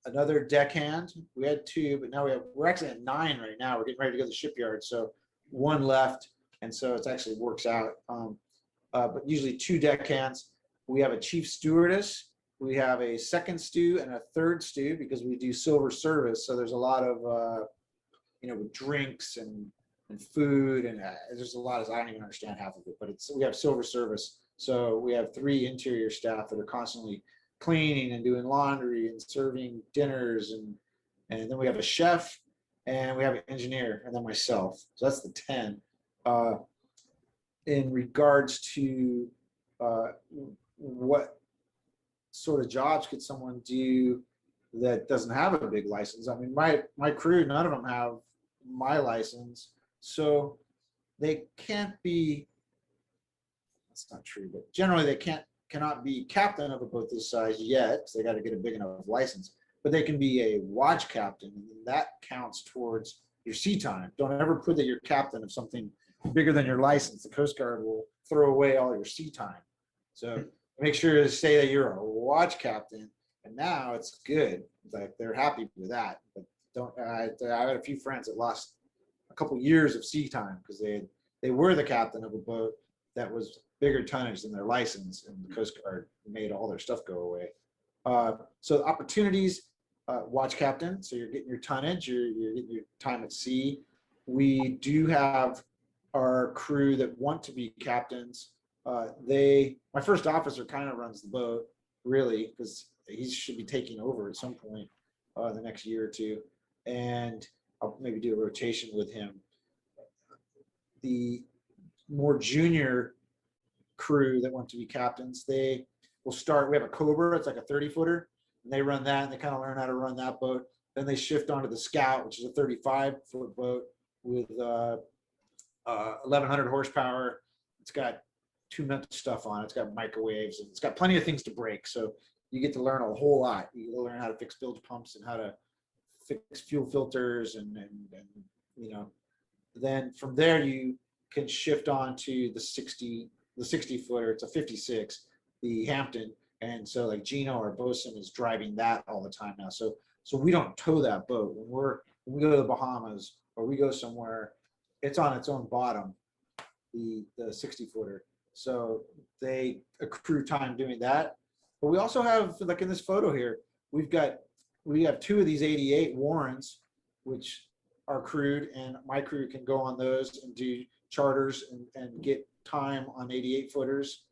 Speaker 2: another deckhand. We had 2, but now we're actually at 9 right now. We're getting ready to go to the shipyard, so 1 left, and so it actually works out. But usually 2 deckhands. We have a chief stewardess. We have a second stew and a third stew because we do silver service. So there's a lot of, with drinks and food, and there's a lot of, I don't even understand half of it, but we have silver service. So we have 3 interior staff that are constantly cleaning and doing laundry and serving dinners, and then we have a chef, and we have an engineer, and then myself. So that's the 10. In regards to what sort of jobs could someone do that doesn't have a big license? I mean, my crew, none of them have my license, so they can't be, that's not true, but generally they cannot be captain of a boat this size yet, because they got to get a big enough license, but they can be a watch captain, and that counts towards your sea time. Don't ever put that you're captain of something bigger than your license. The Coast Guard will throw away all your sea time. So make sure to say that you're a watch captain, and now it's good. Like, they're happy with that. But don't. I had a few friends that lost a couple years of sea time because they were the captain of a boat that was bigger tonnage than their license, and the Coast Guard made all their stuff go away. So opportunities, watch captain. So you're getting your tonnage, you're getting your time at sea. We do have our crew that want to be captains. My first officer kind of runs the boat, really, because he should be taking over at some point the next year or two, and I'll maybe do a rotation with him. The more junior crew that want to be captains, they will start. We have a Cobra, it's like a 30-footer, and they run that, and they kind of learn how to run that boat. Then they shift onto the Scout, which is a 35-foot boat with 1,100 horsepower. It's got too much stuff on it. It's got microwaves, and it's got plenty of things to break. So you get to learn a whole lot. You learn how to fix bilge pumps and how to fix fuel filters, and then from there you can shift on to the 60-footer. It's a 56, the Hampton. And so like Gino, our bosun, is driving that all the time now. So we don't tow that boat. When we go to the Bahamas or we go somewhere, it's on its own bottom, the 60-footer. So they accrue time doing that. But we also have, like in this photo here, we have 2 of these 88 Warrens, which are crewed, and my crew can go on those and do charters and get time on 88-footers.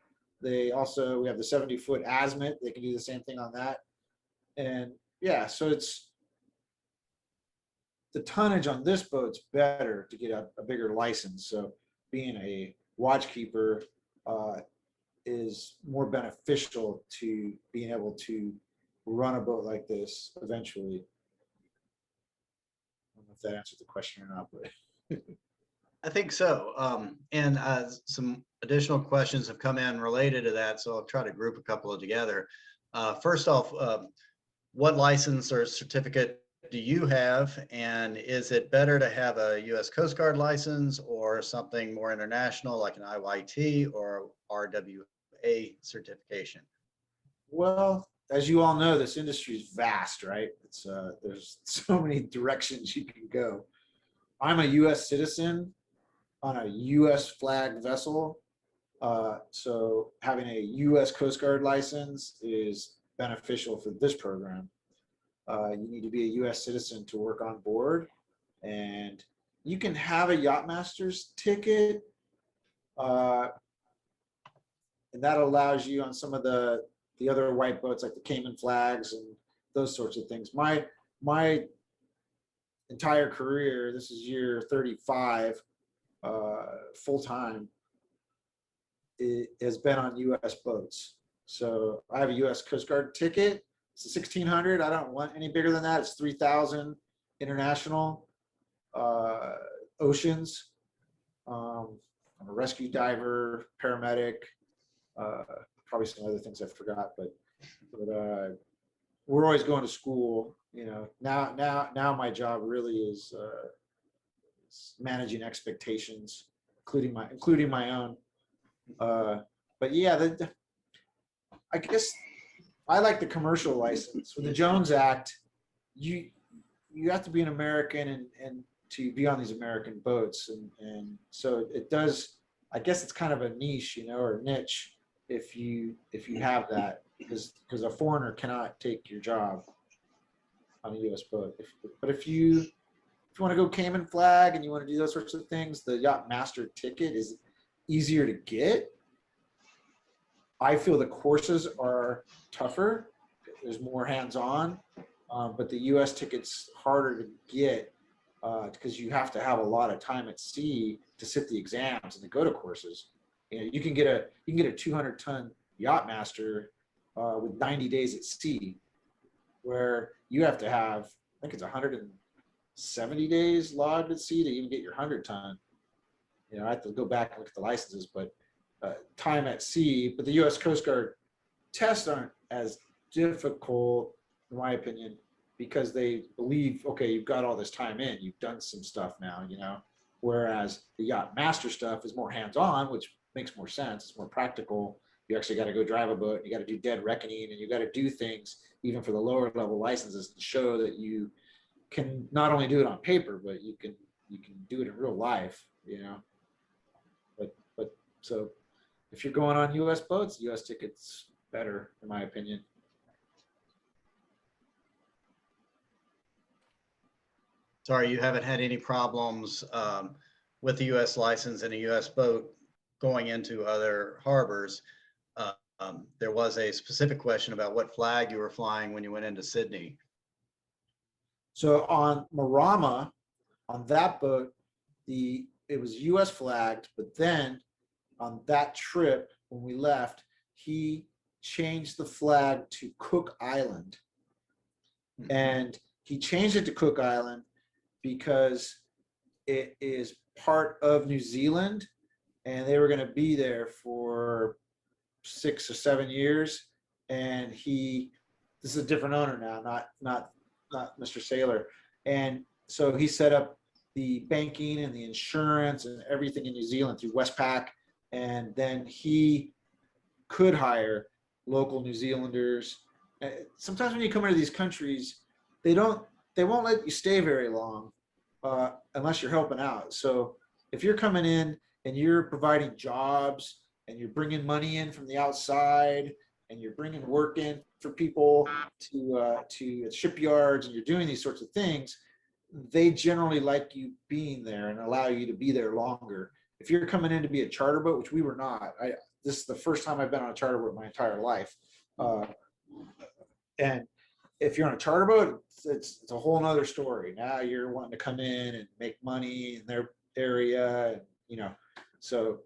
Speaker 2: We have the 70-foot Azimuth. They can do the same thing on that. And yeah, so the tonnage on this boat's better to get a bigger license. So being a watchkeeper is more beneficial to being able to run a boat like this eventually. I don't know if that answered the question or not, but
Speaker 1: I think so. And some additional questions have come in related to that, so I'll try to group a couple of together. First off, what license or certificate do you have, and is it better to have a U.S. Coast Guard license or something more international like an IYT or RWA certification?
Speaker 2: well, as you all know, this industry is vast, right? There's so many directions you can go. I'm a U.S. citizen on a U.S. flag vessel, so having a U.S. Coast Guard license is beneficial for this program. You need to be a U.S. citizen to work on board, and you can have a Yachtmaster's ticket, and that allows you on some of the other white boats like the Cayman flags and those sorts of things. My entire career, this is year 35, full time, it has been on U.S. boats. So I have a U.S. Coast Guard ticket. It's a 1600. I don't want any bigger than that. It's 3000 international oceans. I'm a rescue diver, paramedic, probably some other things I forgot, but we're always going to school. Now my job really is managing expectations, including my own. But yeah, I guess I like the commercial license. With the Jones Act, you have to be an American and to be on these American boats, and so it does. I guess it's kind of a niche, or a niche, if you have that. because a foreigner cannot take your job on a U.S. boat. But if you want to go Cayman flag and you want to do those sorts of things, the yacht master ticket is easier to get. I feel the courses are tougher. There's more hands-on, but the U.S. ticket's harder to get because you have to have a lot of time at sea to sit the exams and to go to courses. You know, you can get a 200-ton yacht master with 90 days at sea, where you have to have, I think it's 170 days logged at sea to even get your 100-ton. You know, I have to go back and look at the licenses, but time at sea. But the U.S. Coast Guard tests aren't as difficult, in my opinion, because they believe, okay, you've got all this time in, you've done some stuff now, you know. Whereas the yacht master stuff is more hands-on, which makes more sense. It's more practical. You actually got to go drive a boat. You got to do dead reckoning, and you got to do things even for the lower level licenses to show that you can not only do it on paper, but you can do it in real life, you know. But so if you're going on U.S. boats, U.S. tickets better, in my opinion.
Speaker 1: Sorry, you haven't had any problems with the U.S. license in a U.S. boat going into other harbors. There was a specific question about what flag you were flying when you went into Sydney.
Speaker 2: So on Marama, on that boat, it was U.S. flagged, but then on that trip when we left, he changed the flag to Cook Island, and he changed it to Cook Island because it is part of New Zealand, and they were going to be there for 6 or 7 years. And this is a different owner now, not Mr. Saylor. And so he set up the banking and the insurance and everything in New Zealand through Westpac. And then he could hire local New Zealanders. Sometimes when you come into these countries, they won't let you stay very long unless you're helping out. So if you're coming in and you're providing jobs and you're bringing money in from the outside and you're bringing work in for people to shipyards and you're doing these sorts of things, they generally like you being there and allow you to be there longer. If you're coming in to be a charter boat, which we were not, this is the first time I've been on a charter boat my entire life. And if you're on a charter boat, it's a whole nother story. Now you're wanting to come in and make money in their area, and, you know. So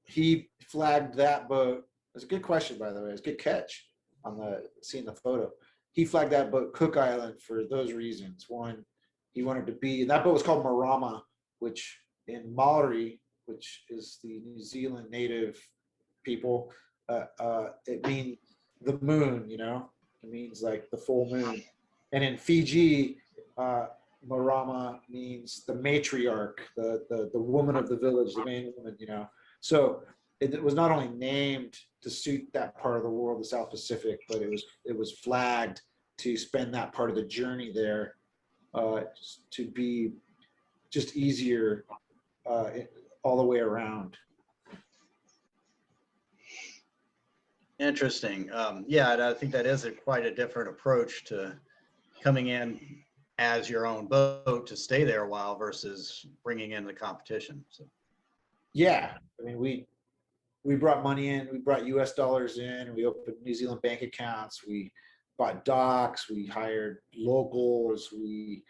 Speaker 2: he flagged that boat. It's a good question, by the way. It's a good catch on seeing the photo. He flagged that boat Cook Island for those reasons. One, he wanted to be, and that boat was called Marama, which in Maori, which is the New Zealand native people, it means the moon, you know. It means like the full moon. And in Fiji, Marama means the matriarch, the woman of the village, the main woman, you know. So it was not only named to suit that part of the world, the South Pacific, but it was flagged to spend that part of the journey there, to be just easier all the way around.
Speaker 1: Interesting. Yeah, and I think that is quite a different approach to coming in as your own boat to stay there a while versus bringing in the competition. So.
Speaker 2: Yeah, I mean, we brought money in, we brought US dollars in, we opened New Zealand bank accounts, we bought docks, we hired locals, the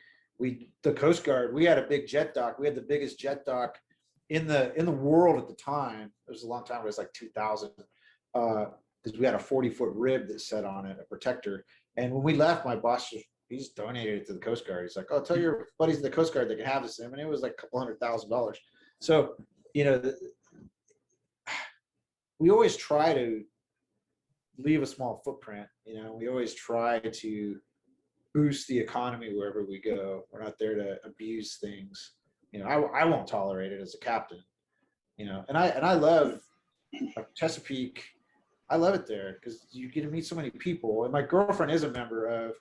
Speaker 2: Coast Guard, we had a big jet dock. We had the biggest jet dock in the world at the time. It was a long time, it was like 2000. Because we had a 40-foot rib that set on it, a protector. And when we left, my boss he's donated it to the Coast Guard. He's like, "Oh, tell your buddies in the Coast Guard they can have this." I mean, it was like a couple $100,000. So, you know, we always try to leave a small footprint. You know, we always try to boost the economy wherever we go. We're not there to abuse things. You know, I won't tolerate it as a captain. You know, and I love Chesapeake. I love it there because you get to meet so many people. And my girlfriend is a member of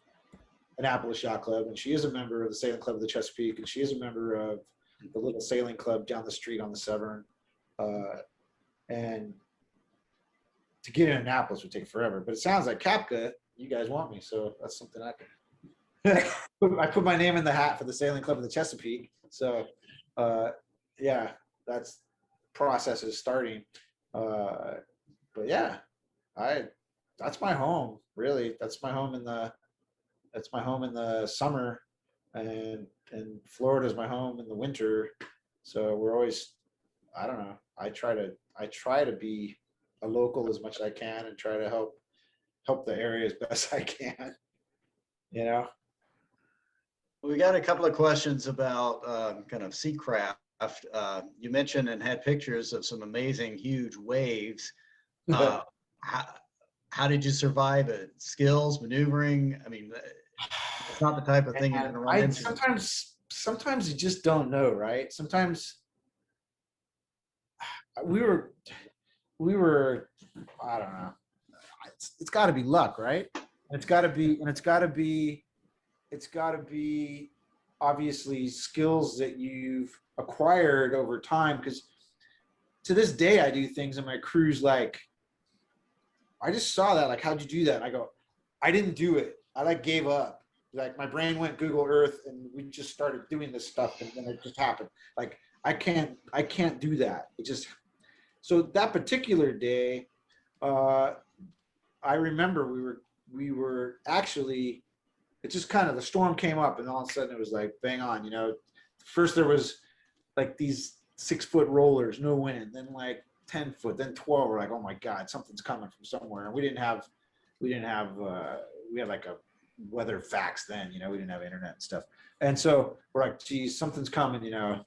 Speaker 2: Annapolis Yacht Club, and she is a member of the Sailing Club of the Chesapeake, and she is a member of the little sailing club down the street on the Severn. And to get in Annapolis would take forever. But it sounds like CAPCA, you guys want me, so that's something I can. I put my name in the hat for the Sailing Club of the Chesapeake. So, yeah, that's process is starting. But yeah, that's my home, really. That's my home in the summer, and Florida's my home in the winter. So we're always, I don't know. I try to be a local as much as I can and try to help the area as best I can. You know.
Speaker 1: We got a couple of questions about kind of sea craft. You mentioned and had pictures of some amazing, huge waves. How, how did you survive it? Skills, maneuvering? I mean, it's not the type of thing you're going to run into.
Speaker 2: Sometimes you just don't know, right? Sometimes we were, I don't know. It's got to be luck, right? It's got to be obviously skills that you've acquired over time. Because to this day, I do things in my cruise like, I just saw that, like, how'd you do that? And I go, I didn't do it. I like gave up. Like my brain went Google Earth and we just started doing this stuff and then it just happened. Like I can't do that. It just, so that particular day, I remember we were actually, it just kind of, the storm came up and all of a sudden it was like bang on, you know. First there was like these 6-foot rollers, no wind, then like 10 foot, then 12. We're like, oh my God, something's coming from somewhere. And we had like a weather fax then, you know, we didn't have internet and stuff. And so we're like, geez, something's coming, you know.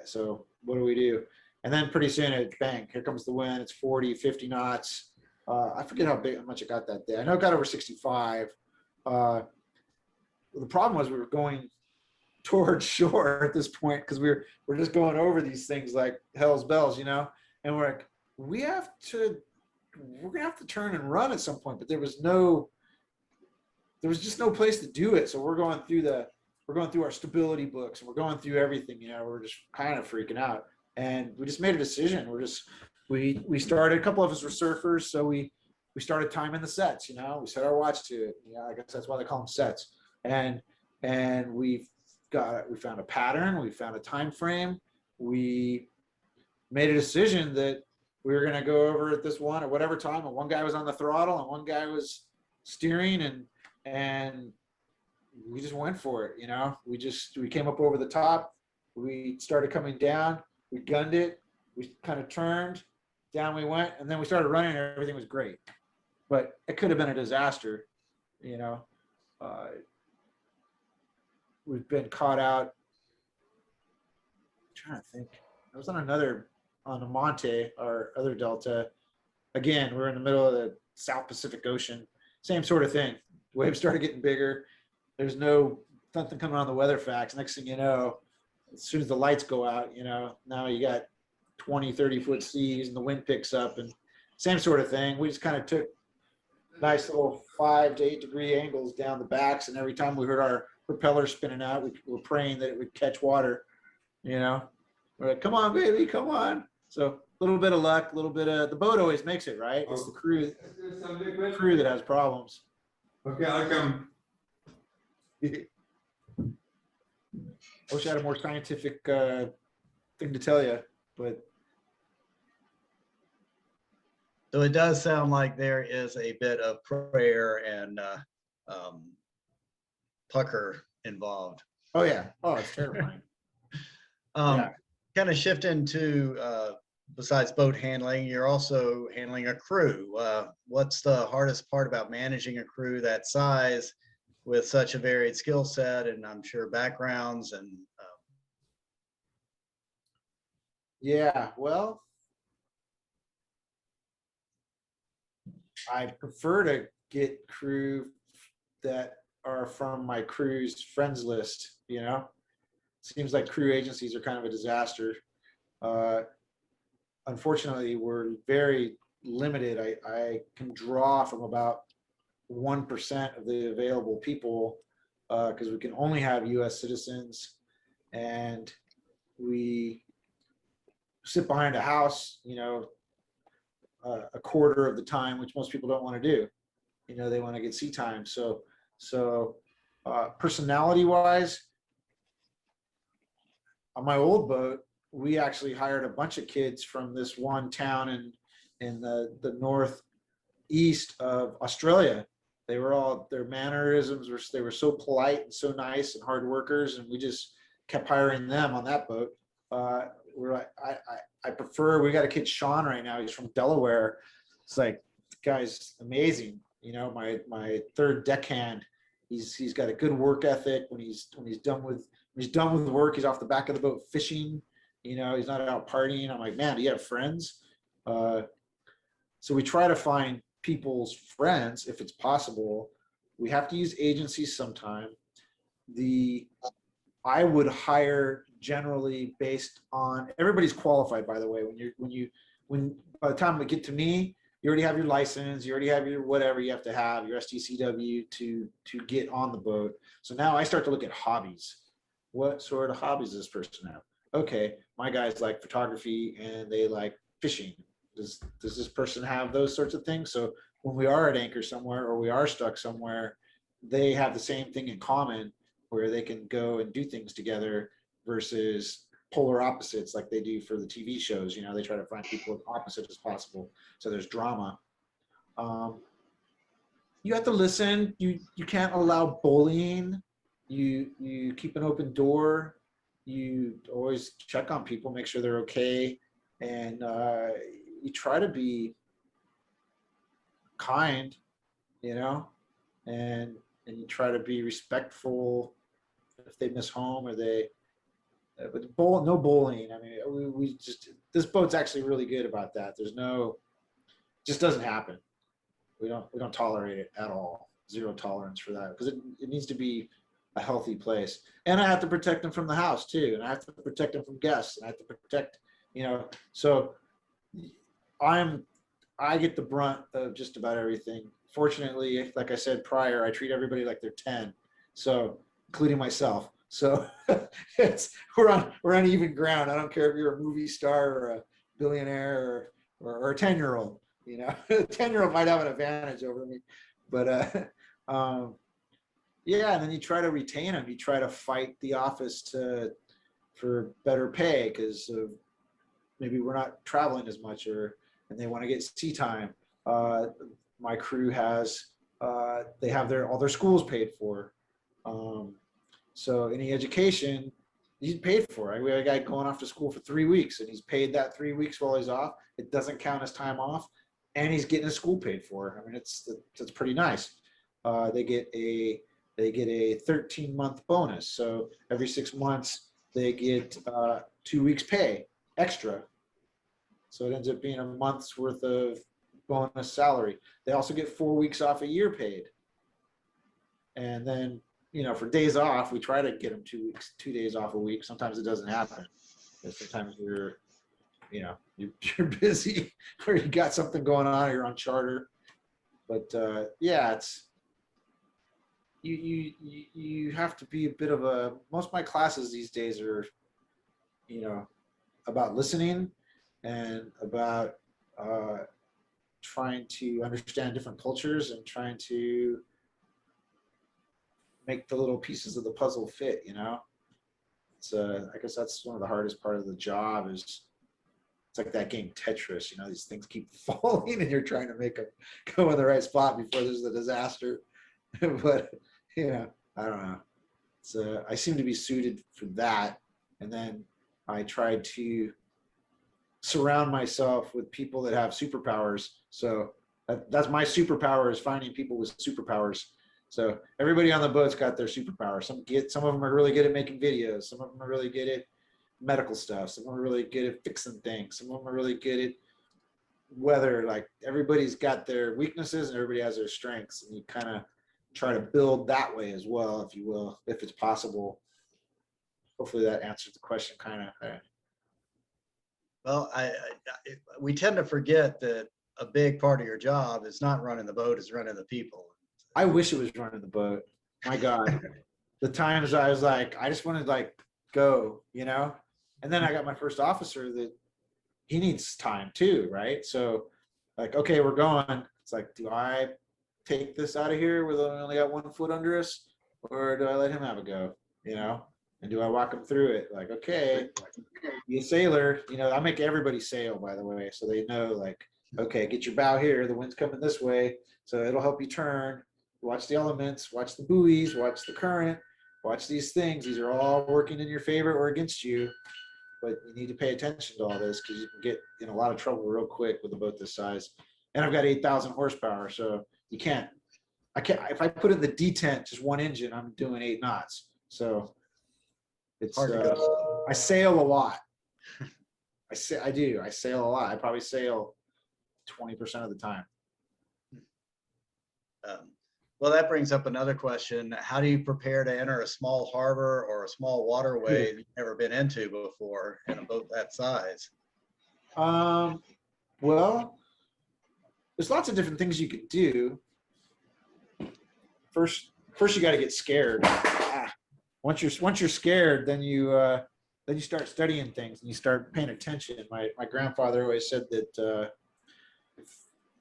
Speaker 2: So what do we do? And then pretty soon it bang, here comes the wind. It's 40, 50 knots. I forget how much it got that day. I know it got over 65. The problem was we were going towards shore at this point because we're just going over these things like hell's bells, you know. And we're like, we're gonna have to turn and run at some point. But there was just no place to do it. So we're going through our stability books and we're going through everything, you know. We're just kind of freaking out, and we just made a decision. We started, a couple of us were surfers, so we started timing the sets, you know. We set our watch to it. Yeah, I guess that's why they call them sets. And we found a pattern, we found a time frame. We made a decision that we were going to go over at this one at whatever time, and one guy was on the throttle and one guy was steering, and we just went for it, you know. We came up over the top, we started coming down, we gunned it, we kind of turned, down we went, and then we started running and everything was great. But it could have been a disaster, you know. We've been caught out, I'm trying to think. I was on the Monte, our other delta. Again, we're in the middle of the South Pacific Ocean. Same sort of thing. Waves started getting bigger. There's nothing coming on the weather facts. Next thing you know, as soon as the lights go out, you know, now you got 20, 30-foot seas and the wind picks up, and same sort of thing. We just kind of took nice little 5 to 8 degree angles down the backs, and every time we heard our propeller spinning out, we were praying that it would catch water, you know. We're like, come on, baby, come on. So a little bit of luck, a little bit of, the boat always makes it, right? It's the crew that has problems.
Speaker 3: Okay, I'll come.
Speaker 2: I wish I had a more scientific thing to tell you, but.
Speaker 1: So it does sound like there is a bit of prayer and pucker involved.
Speaker 2: Oh yeah. Oh, it's terrifying.
Speaker 1: Yeah. Kind of shift into, besides boat handling, you're also handling a crew. What's the hardest part about managing a crew that size with such a varied skill set and I'm sure backgrounds and
Speaker 2: Yeah, well, I prefer to get crew that are from my cruise friends list, you know. Seems like crew agencies are kind of a disaster. Unfortunately, we're very limited. I can draw from about 1% of the available people because we can only have US citizens, and we sit behind a house, you know, a quarter of the time, which most people don't want to do. They want to get sea time. So personality wise, on my old boat, we actually hired a bunch of kids from this one town in the northeast of Australia. Their mannerisms they were so polite and so nice and hard workers, and we just kept hiring them on that boat. I prefer, we got a kid, Sean, right now. He's from Delaware. It's like, the guy's amazing. My third deckhand, he's got a good work ethic. When he's done with work, he's off the back of the boat fishing. He's not out partying. I'm like, man, do you have friends? So we try to find people's friends if it's possible. We have to use agencies sometime. I would hire generally based on, everybody's qualified, by the way. When by the time we get to me, you already have your license, you already have your whatever you have to have, your STCW to get on the boat. So now I start to look at hobbies. What sort of hobbies does this person have? Okay, my guys like photography and they like fishing. Does this person have those sorts of things? So when we are at anchor somewhere or we are stuck somewhere, they have the same thing in common, where they can go and do things together, versus polar opposites like they do for the TV shows. They try to find people as opposite as possible. So there's drama. You have to listen. You can't allow bullying. You keep an open door. You always check on people, make sure they're okay. And you try to be kind, and you try to be respectful if they miss home or but no bullying. I mean, we just, this boat's actually really good about that. Just doesn't happen. We don't tolerate it at all. Zero tolerance for that, because it needs to be a healthy place. And I have to protect them from the house too. And I have to protect them from guests, and I have to protect, so I get the brunt of just about everything. Fortunately, like I said prior, I treat everybody like they're 10. So including myself. So we're on even ground. I don't care if you're a movie star or a billionaire or a 10-year-old. A 10-year-old might have an advantage over me, but yeah. And then you try to retain them. You try to fight the office for better pay, because maybe we're not traveling as much, and they want to get sea time. My crew they have all their schools paid for. So any education, he's paid for. Right? We have a guy going off to school for 3 weeks, and he's paid that 3 weeks while he's off. It doesn't count as time off, and he's getting his school paid for. I mean, it's pretty nice. They get a 13-month bonus. So every 6 months they get 2 weeks pay extra. So it ends up being a month's worth of bonus salary. They also get 4 weeks off a year paid. And then, for days off, we try to get them 2 days off a week. Sometimes it doesn't happen. Sometimes you're busy, or you got something going on, or you're on charter. But yeah, it's, you have to be a bit of most of my classes these days are, about listening and about trying to understand different cultures and trying to make the little pieces of the puzzle fit. It's I guess that's one of the hardest part of the job. Is it's like that game Tetris. These things keep falling, and you're trying to make them go in the right spot before there's the disaster. But I don't know. I seem to be suited for that. And then I try to surround myself with people that have superpowers. So that's my superpower, is finding people with superpowers. So everybody on the boat's got their superpower. Some of them are really good at making videos. Some of them are really good at medical stuff. Some of them are really good at fixing things. Some of them are really good at weather. Like, everybody's got their weaknesses and everybody has their strengths. And you kind of try to build that way as well, if you will, if it's possible. Hopefully that answers the question kind of.
Speaker 1: Well, we tend to forget that a big part of your job is not running the boat, is running the people.
Speaker 2: I wish it was running the boat. My God, the times I was like, I just wanted to go, And then I got my first officer that he needs time too, right? So like, okay, we're going. It's like, do I take this out of here where we only got 1 foot under us, or do I let him have a go? You know, and do I walk him through it? Like, okay, be a sailor. You know, I make everybody sail, by the way, so they know, like, okay, get your bow here. The wind's coming this way, so it'll help you turn. Watch the elements, watch the buoys, watch the current, watch these things. These are all working in your favor or against you, but you need to pay attention to all this because you can get in a lot of trouble real quick with a boat this size. And I've got 8,000 horsepower, so you can't. I can't. If I put in the detent, just one engine, I'm doing 8 knots. So it's
Speaker 1: Hard to go slow.
Speaker 2: I sail a lot. I do. I sail a lot. I probably sail 20% of the time.
Speaker 1: Well, that brings up another question. How do you prepare to enter a small harbor or a small waterway that you've never been into before in a boat that size?
Speaker 2: Well, there's lots of different things you could do. First you got to get scared. Once you're scared, then you start studying things and you start paying attention. My grandfather always said that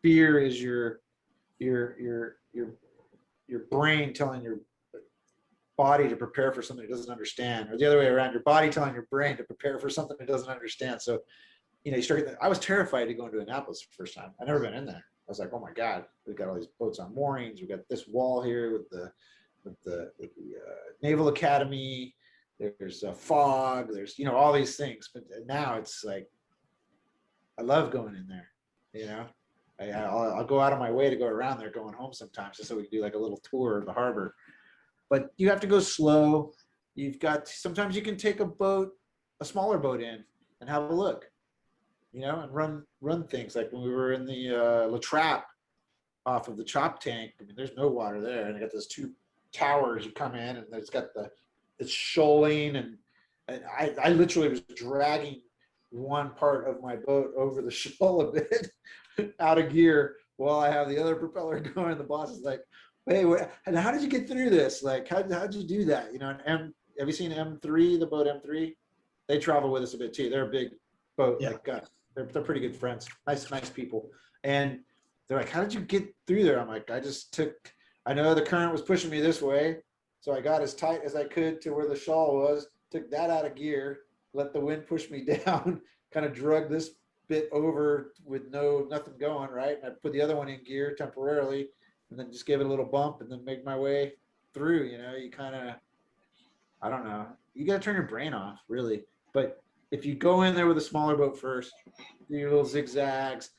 Speaker 2: fear is your brain telling your body to prepare for something it doesn't understand, or the other way around, your body telling your brain to prepare for something it doesn't understand. So, you know, you start getting, I was terrified to go into Annapolis the first time. I'd never been in there. I was like, oh my God, we've got all these boats on moorings. We've got this wall here with the Naval Academy. There's fog. There's, you know, all these things. But now it's like, I love going in there, you know. I'll go out of my way to go around there going home sometimes just so we can do like a little tour of the harbor. But you have to go slow. Sometimes you can take a smaller boat in and have a look, you know, and run things. Like when we were in the La Trappe off of the Chop Tank, I mean, there's no water there. And I got those 2 towers you come in and it's got it's shoaling. And I literally was dragging one part of my boat over the shoal a bit out of gear while I have the other propeller going. The boss is like, hey, and how did you get through this? Like, how'd you do that? You know, and have you seen M3, the boat M3? They travel with us a bit too. They're a big boat.
Speaker 1: Yeah.
Speaker 2: Like they're pretty good friends. Nice people. And they're like, how did you get through there? I'm like, I know the current was pushing me this way. So I got as tight as I could to where the shawl was, took that out of gear, let the wind push me down, kind of drug this bit over with nothing going, right? And I put the other one in gear temporarily and then just gave it a little bump and then make my way through. You know, you kind of, I don't know, you got to turn your brain off, really. But if you go in there with a smaller boat first, do your little zigzags,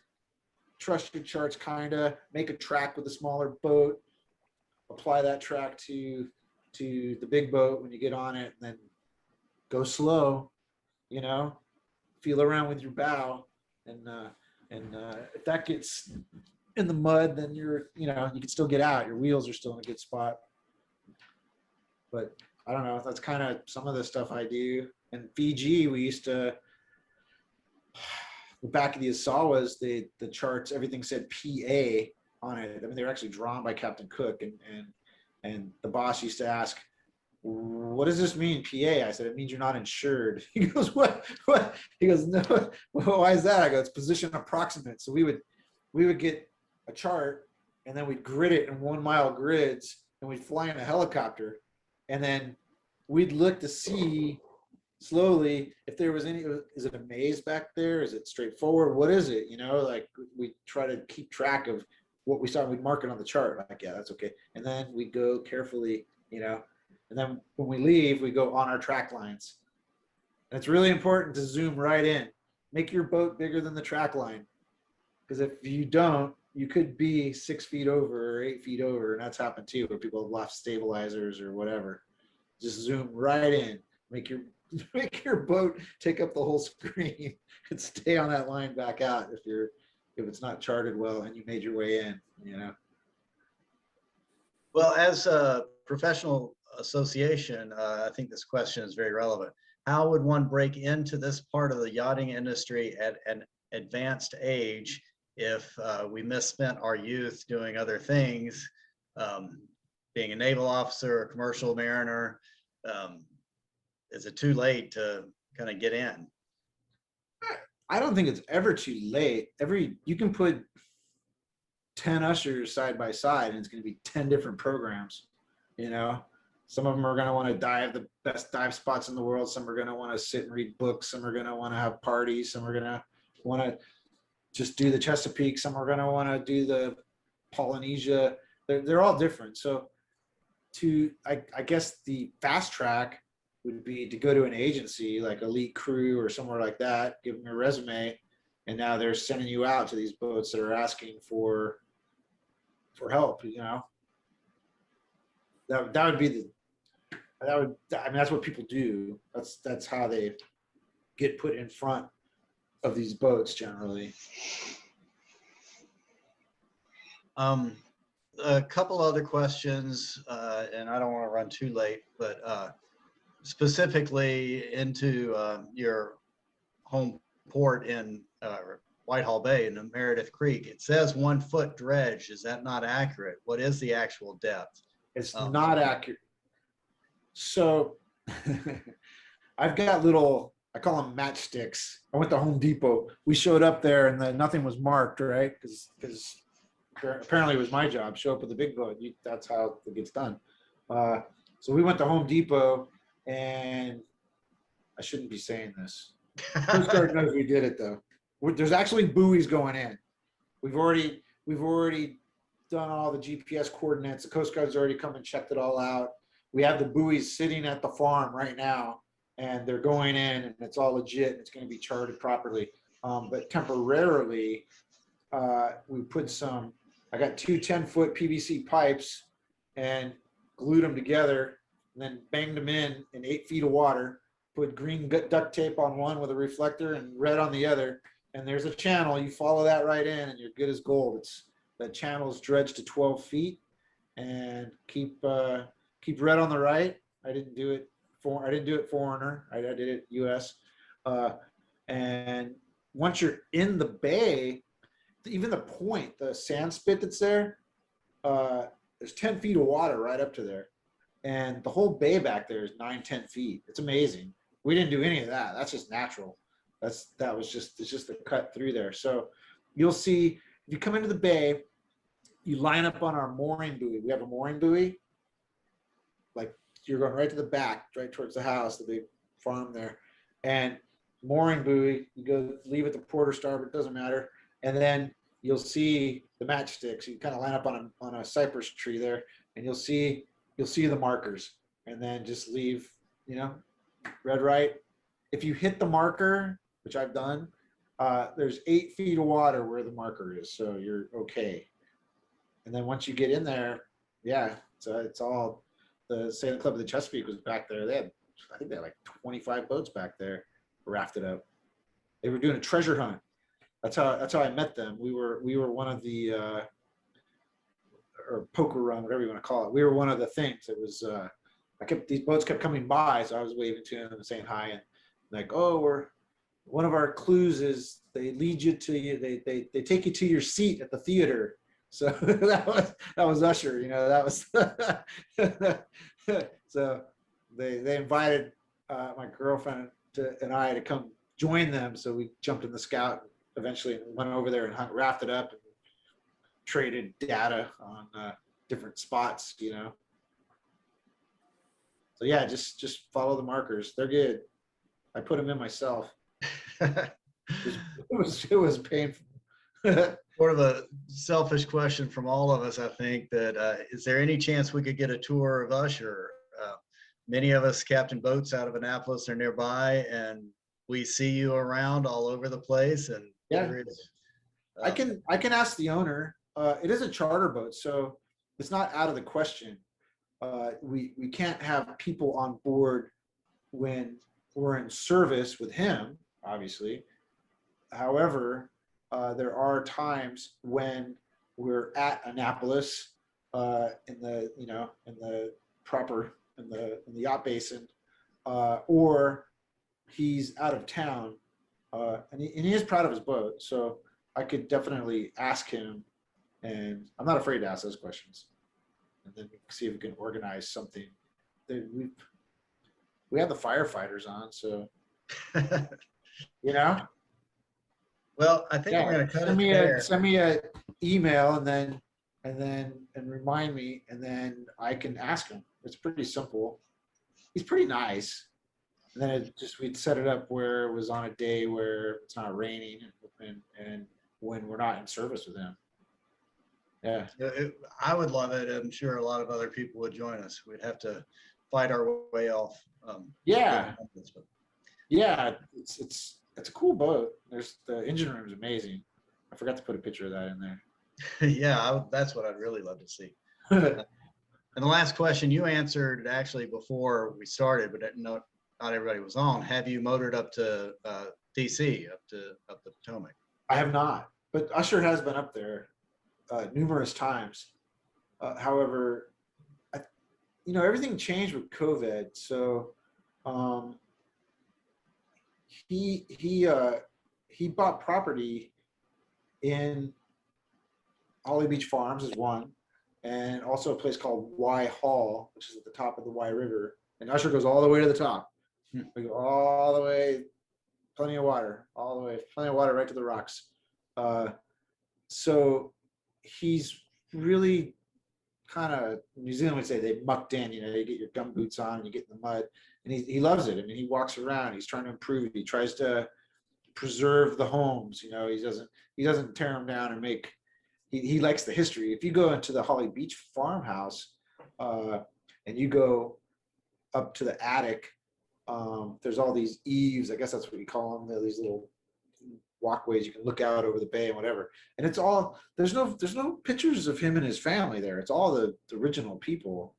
Speaker 2: trust your charts, kind of make a track with a smaller boat, apply that track to the big boat when you get on it, and then go slow, you know, feel around with your bow, and if that gets in the mud, then you can still get out. Your wheels are still in a good spot. But I don't know. That's kind of some of the stuff I do. In Fiji, we used to, the back of the Asawas, the charts, everything said PA on it. I mean, they were actually drawn by Captain Cook, and the boss used to ask, what does this mean, PA? I said, it means you're not insured. He goes, what? He goes, no. Well, why is that? I go, it's position approximate. So we would get a chart and then we'd grid it in 1 mile grids and we'd fly in a helicopter and then we'd look to see slowly if there was any, is it a maze back there? Is it straightforward? What is it? You know, like we try to keep track of what we saw. We'd mark it on the chart. Like, yeah, that's okay. And then we go carefully, you know, and then when we leave, we go on our track lines. And it's really important to zoom right in. Make your boat bigger than the track line. Because if you don't, you could be 6 feet over or 8 feet over. And that's happened too, where people have left stabilizers or whatever. Just zoom right in. Make your boat take up the whole screen and stay on that line back out if it's not charted well and you made your way in, you know.
Speaker 1: Well, as a professional association, I think this question is very relevant. How would one break into this part of the yachting industry at an advanced age if we misspent our youth doing other things, being a naval officer, a commercial mariner? Is it too late to kind of get in?
Speaker 2: I don't think it's ever too late. You can put 10 ushers side by side, and it's going to be 10 different programs. Some of them are going to want to dive the best dive spots in the world. Some are going to want to sit and read books. Some are going to want to have parties. Some are going to want to just do the Chesapeake. Some are going to want to do the Polynesia. They're all different. So I guess the fast track would be to go to an agency like Elite Crew or somewhere like that, give them your resume, and now they're sending you out to these boats that are asking for help. That would be that's what people do. That's how they get put in front of these boats generally.
Speaker 1: A couple other questions, and I don't want to run too late, but specifically into your home port in Whitehall Bay in the Meredith Creek. It says 1 foot dredge. Is that not accurate? What is the actual depth?
Speaker 2: It's not accurate. So I've got little, I call them matchsticks. I went to Home Depot. We showed up there and then nothing was marked, right? Because apparently it was my job. Show up with a big boat. That's how it gets done. So we went to Home Depot, and I shouldn't be saying this. Coast Guard knows we did it though. There's actually buoys going in. We've already done all the GPS coordinates. The Coast Guard's already come and checked it all out. We have the buoys sitting at the farm right now, and they're going in, and it's all legit. And it's going to be charted properly. But temporarily, we put I got 2 10-foot PVC pipes and glued them together, and then banged them in 8 feet of water. Put green duct tape on one with a reflector and red on the other. And there's a channel. You follow that right in, and you're good as gold. That channel is dredged to 12 feet, and keep red on the right. I didn't do it foreigner. I did it U.S. And once you're in the bay, even the point, the sand spit that's there, there's 10 feet of water right up to there. And the whole bay back there is 9-10 feet. It's amazing. We didn't do any of that. That's just natural. It's just a cut through there. So you'll see, if you come into the bay, you line up on our mooring buoy. We have a mooring buoy. Like, you're going right to the back, right towards the house, the big farm there. And mooring buoy, you go leave at the port or starboard, doesn't matter. And then you'll see the matchsticks. You kind of line up on a cypress tree there, and you'll see the markers. And then just leave, red right. If you hit the marker, which I've done, there's 8 feet of water where the marker is, so you're okay. And then once you get in there, yeah, so it's all, the Sailing Club of the Chesapeake was back there. I think they had like 25 boats back there rafted up. They were doing a treasure hunt. That's how I met them. We were one of the or poker run, whatever you want to call it. We were one of the things. It was these boats kept coming by, so I was waving to them and saying hi, and like, oh, one of our clues is they lead you to they take you to your seat at the theater. So that was Usher, that was so they invited my girlfriend and I to come join them. So we jumped in the Scout eventually and went over there and rafted up and traded data on different spots, So yeah, just follow the markers. They're good. I put them in myself. It was painful.
Speaker 1: Sort of a selfish question from all of us, I think, that is there any chance we could get a tour of Usher? Many of us captain boats out of Annapolis or nearby, and we see you around all over the place. And
Speaker 2: yeah, I can ask the owner. It is a charter boat, so it's not out of the question. We can't have people on board when we're in service with him, obviously. However, there are times when we're at Annapolis in the yacht basin, or he's out of town, and he is proud of his boat. So I could definitely ask him, and I'm not afraid to ask those questions, and then see if we can organize something. We have the firefighters on, so
Speaker 1: Well, I think we're going to cut it there.
Speaker 2: Send me a email and remind me, and then I can ask him. It's pretty simple. He's pretty nice. And then we'd set it up where it was on a day where it's not raining and when we're not in service with him. Yeah.
Speaker 1: I would love it. I'm sure a lot of other people would join us. We'd have to fight our way off.
Speaker 2: Yeah. Yeah. It's a cool boat. The engine room is amazing. I forgot to put a picture of that in there.
Speaker 1: Yeah, that's what I'd really love to see. And the last question you answered actually before we started, but not everybody was on. Have you motored up to DC, up the Potomac?
Speaker 2: I have not, but Usher has been up there numerous times. However, everything changed with COVID, so he bought property in Holly Beach Farms is one, and also a place called Y Hall, which is at the top of the Y River. And Usher goes all the way to the top. We go all the way, plenty of water, all the way, plenty of water right to the rocks. So he's really kind of, New Zealand would say they mucked in, you get your gum boots on and you get in the mud. And he loves it. I mean, he walks around, he's trying to improve it. He tries to preserve the homes, he doesn't tear them down and make, he likes the history. If you go into the Holly Beach farmhouse and you go up to the attic, there's all these eaves, I guess that's what you call them. They're these little walkways you can look out over the bay and whatever. And it's all, there's no pictures of him and his family there. It's all the original people.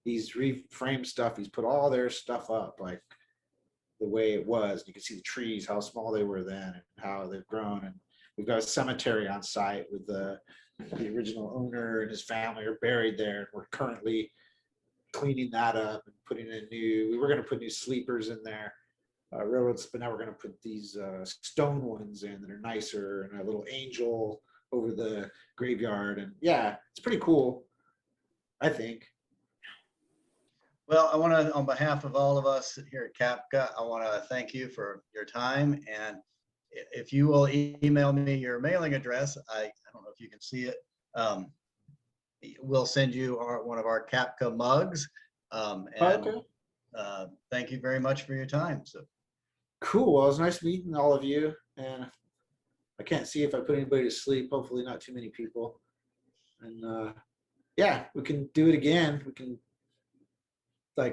Speaker 2: He's reframed stuff. He's put all their stuff up like the way it was. You can see the trees, how small they were then and how they've grown. And we've got a cemetery on site with the original owner and his family are buried there. We're currently cleaning that up and putting in we were going to put new sleepers in there, railroads, but now we're going to put these stone ones in that are nicer and a little angel over the graveyard. And yeah, it's pretty cool, I think.
Speaker 1: Well, I want to, on behalf of all of us here at CAPCA, I want to thank you for your time. And if you will email me your mailing address, I don't know if you can see it. We'll send you one of our CAPCA mugs.
Speaker 2: Okay.
Speaker 1: Thank you very much for your time. So
Speaker 2: cool. Well, it was nice meeting all of you. And I can't see if I put anybody to sleep. Hopefully not too many people. And yeah, we can do it again. We can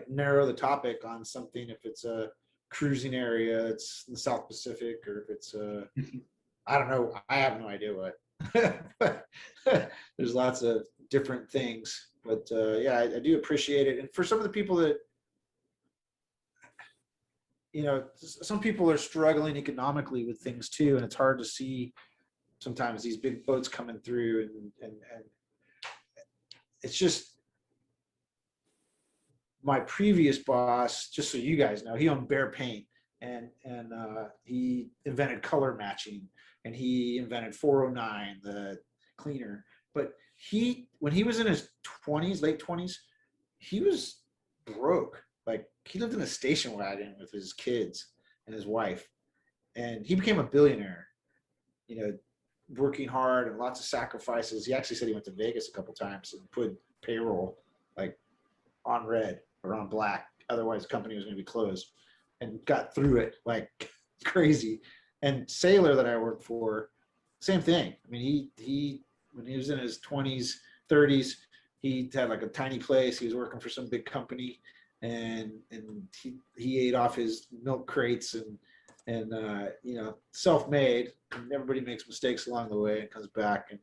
Speaker 2: narrow the topic on something if it's a cruising area, it's in the South Pacific, or if it's I don't know. I have no idea what. There's lots of different things, but yeah, I do appreciate it. And for some of the people that, some people are struggling economically with things too, and it's hard to see sometimes these big boats coming through, and it's just, my previous boss, just so you guys know, he owned Bear Paint, and he invented color matching, and he invented 409, the cleaner. But when he was in his 20s, late 20s, he was broke. Like, he lived in a station wagon with his kids and his wife, and he became a billionaire, working hard and lots of sacrifices. He actually said he went to Vegas a couple times and put payroll on red or on black, otherwise the company was going to be closed, and got through it like crazy. And Sailor that I worked for, same thing. I mean, he when he was in his 20s, 30s, he had a tiny place. He was working for some big company, and he ate off his milk crates and self-made. And everybody makes mistakes along the way and comes back,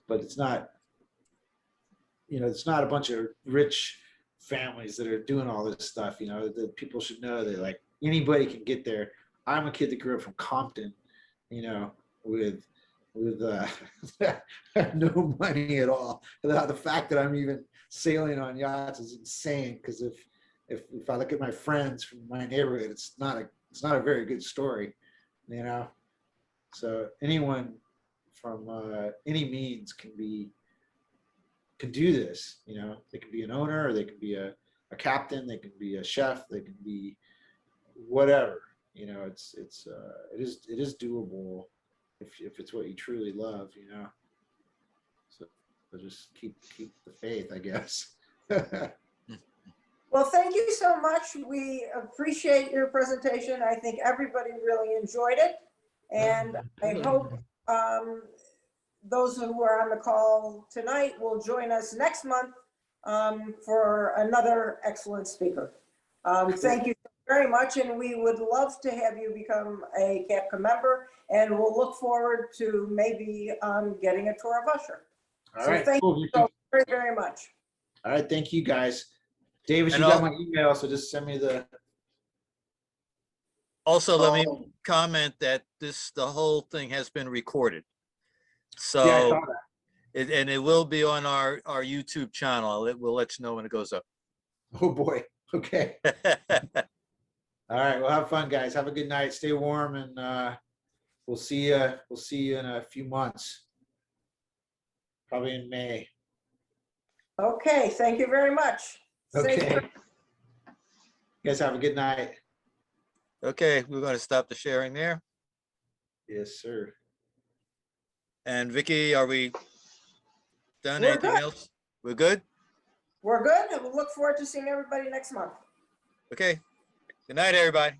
Speaker 2: but it's not a bunch of rich families that are doing all this stuff. The people should know that anybody can get there. I'm a kid that grew up from Compton, with no money at all. The fact that I'm even sailing on yachts is insane, because if I look at my friends from my neighborhood, it's not a very good story, So anyone from any means can do this. They can be an owner, or they can be a captain, they can be a chef, they can be whatever. It is doable if it's what you truly love. So just keep the faith, I guess.
Speaker 3: Well, thank you so much. We appreciate your presentation. I think everybody really enjoyed it. And I hope those who are on the call tonight will join us next month for another excellent speaker. Thank you very much, and we would love to have you become a CAPCA member, and we'll look forward to maybe getting a tour of Usher.
Speaker 2: All
Speaker 3: So
Speaker 2: right,
Speaker 3: thank
Speaker 2: cool.
Speaker 3: you so very, very much.
Speaker 2: All right, thank you guys. Davis,
Speaker 4: And
Speaker 2: you got
Speaker 4: I'll-
Speaker 2: my email, so just send me the.
Speaker 4: Also, let me
Speaker 3: Oh.
Speaker 4: comment that the whole thing has been recorded.
Speaker 2: Yeah, I
Speaker 4: So,
Speaker 2: saw that.
Speaker 4: and it will be on our YouTube channel. We'll let you know when it goes up.
Speaker 2: Oh boy. Okay. All right. Well, have fun, guys. Have a good night. Stay warm, and we'll see you. We'll see you in a few months. Probably in May.
Speaker 3: Okay, thank you very much. Safe
Speaker 2: Okay. You guys have a good night.
Speaker 4: Okay, we're going to stop the sharing there.
Speaker 2: Yes, sir.
Speaker 4: And Vicky, are we done?
Speaker 3: We're
Speaker 4: Anything
Speaker 3: good.
Speaker 4: else? We're good?
Speaker 3: We're good, and we'll look forward to seeing everybody next month.
Speaker 4: Okay. Good night, everybody.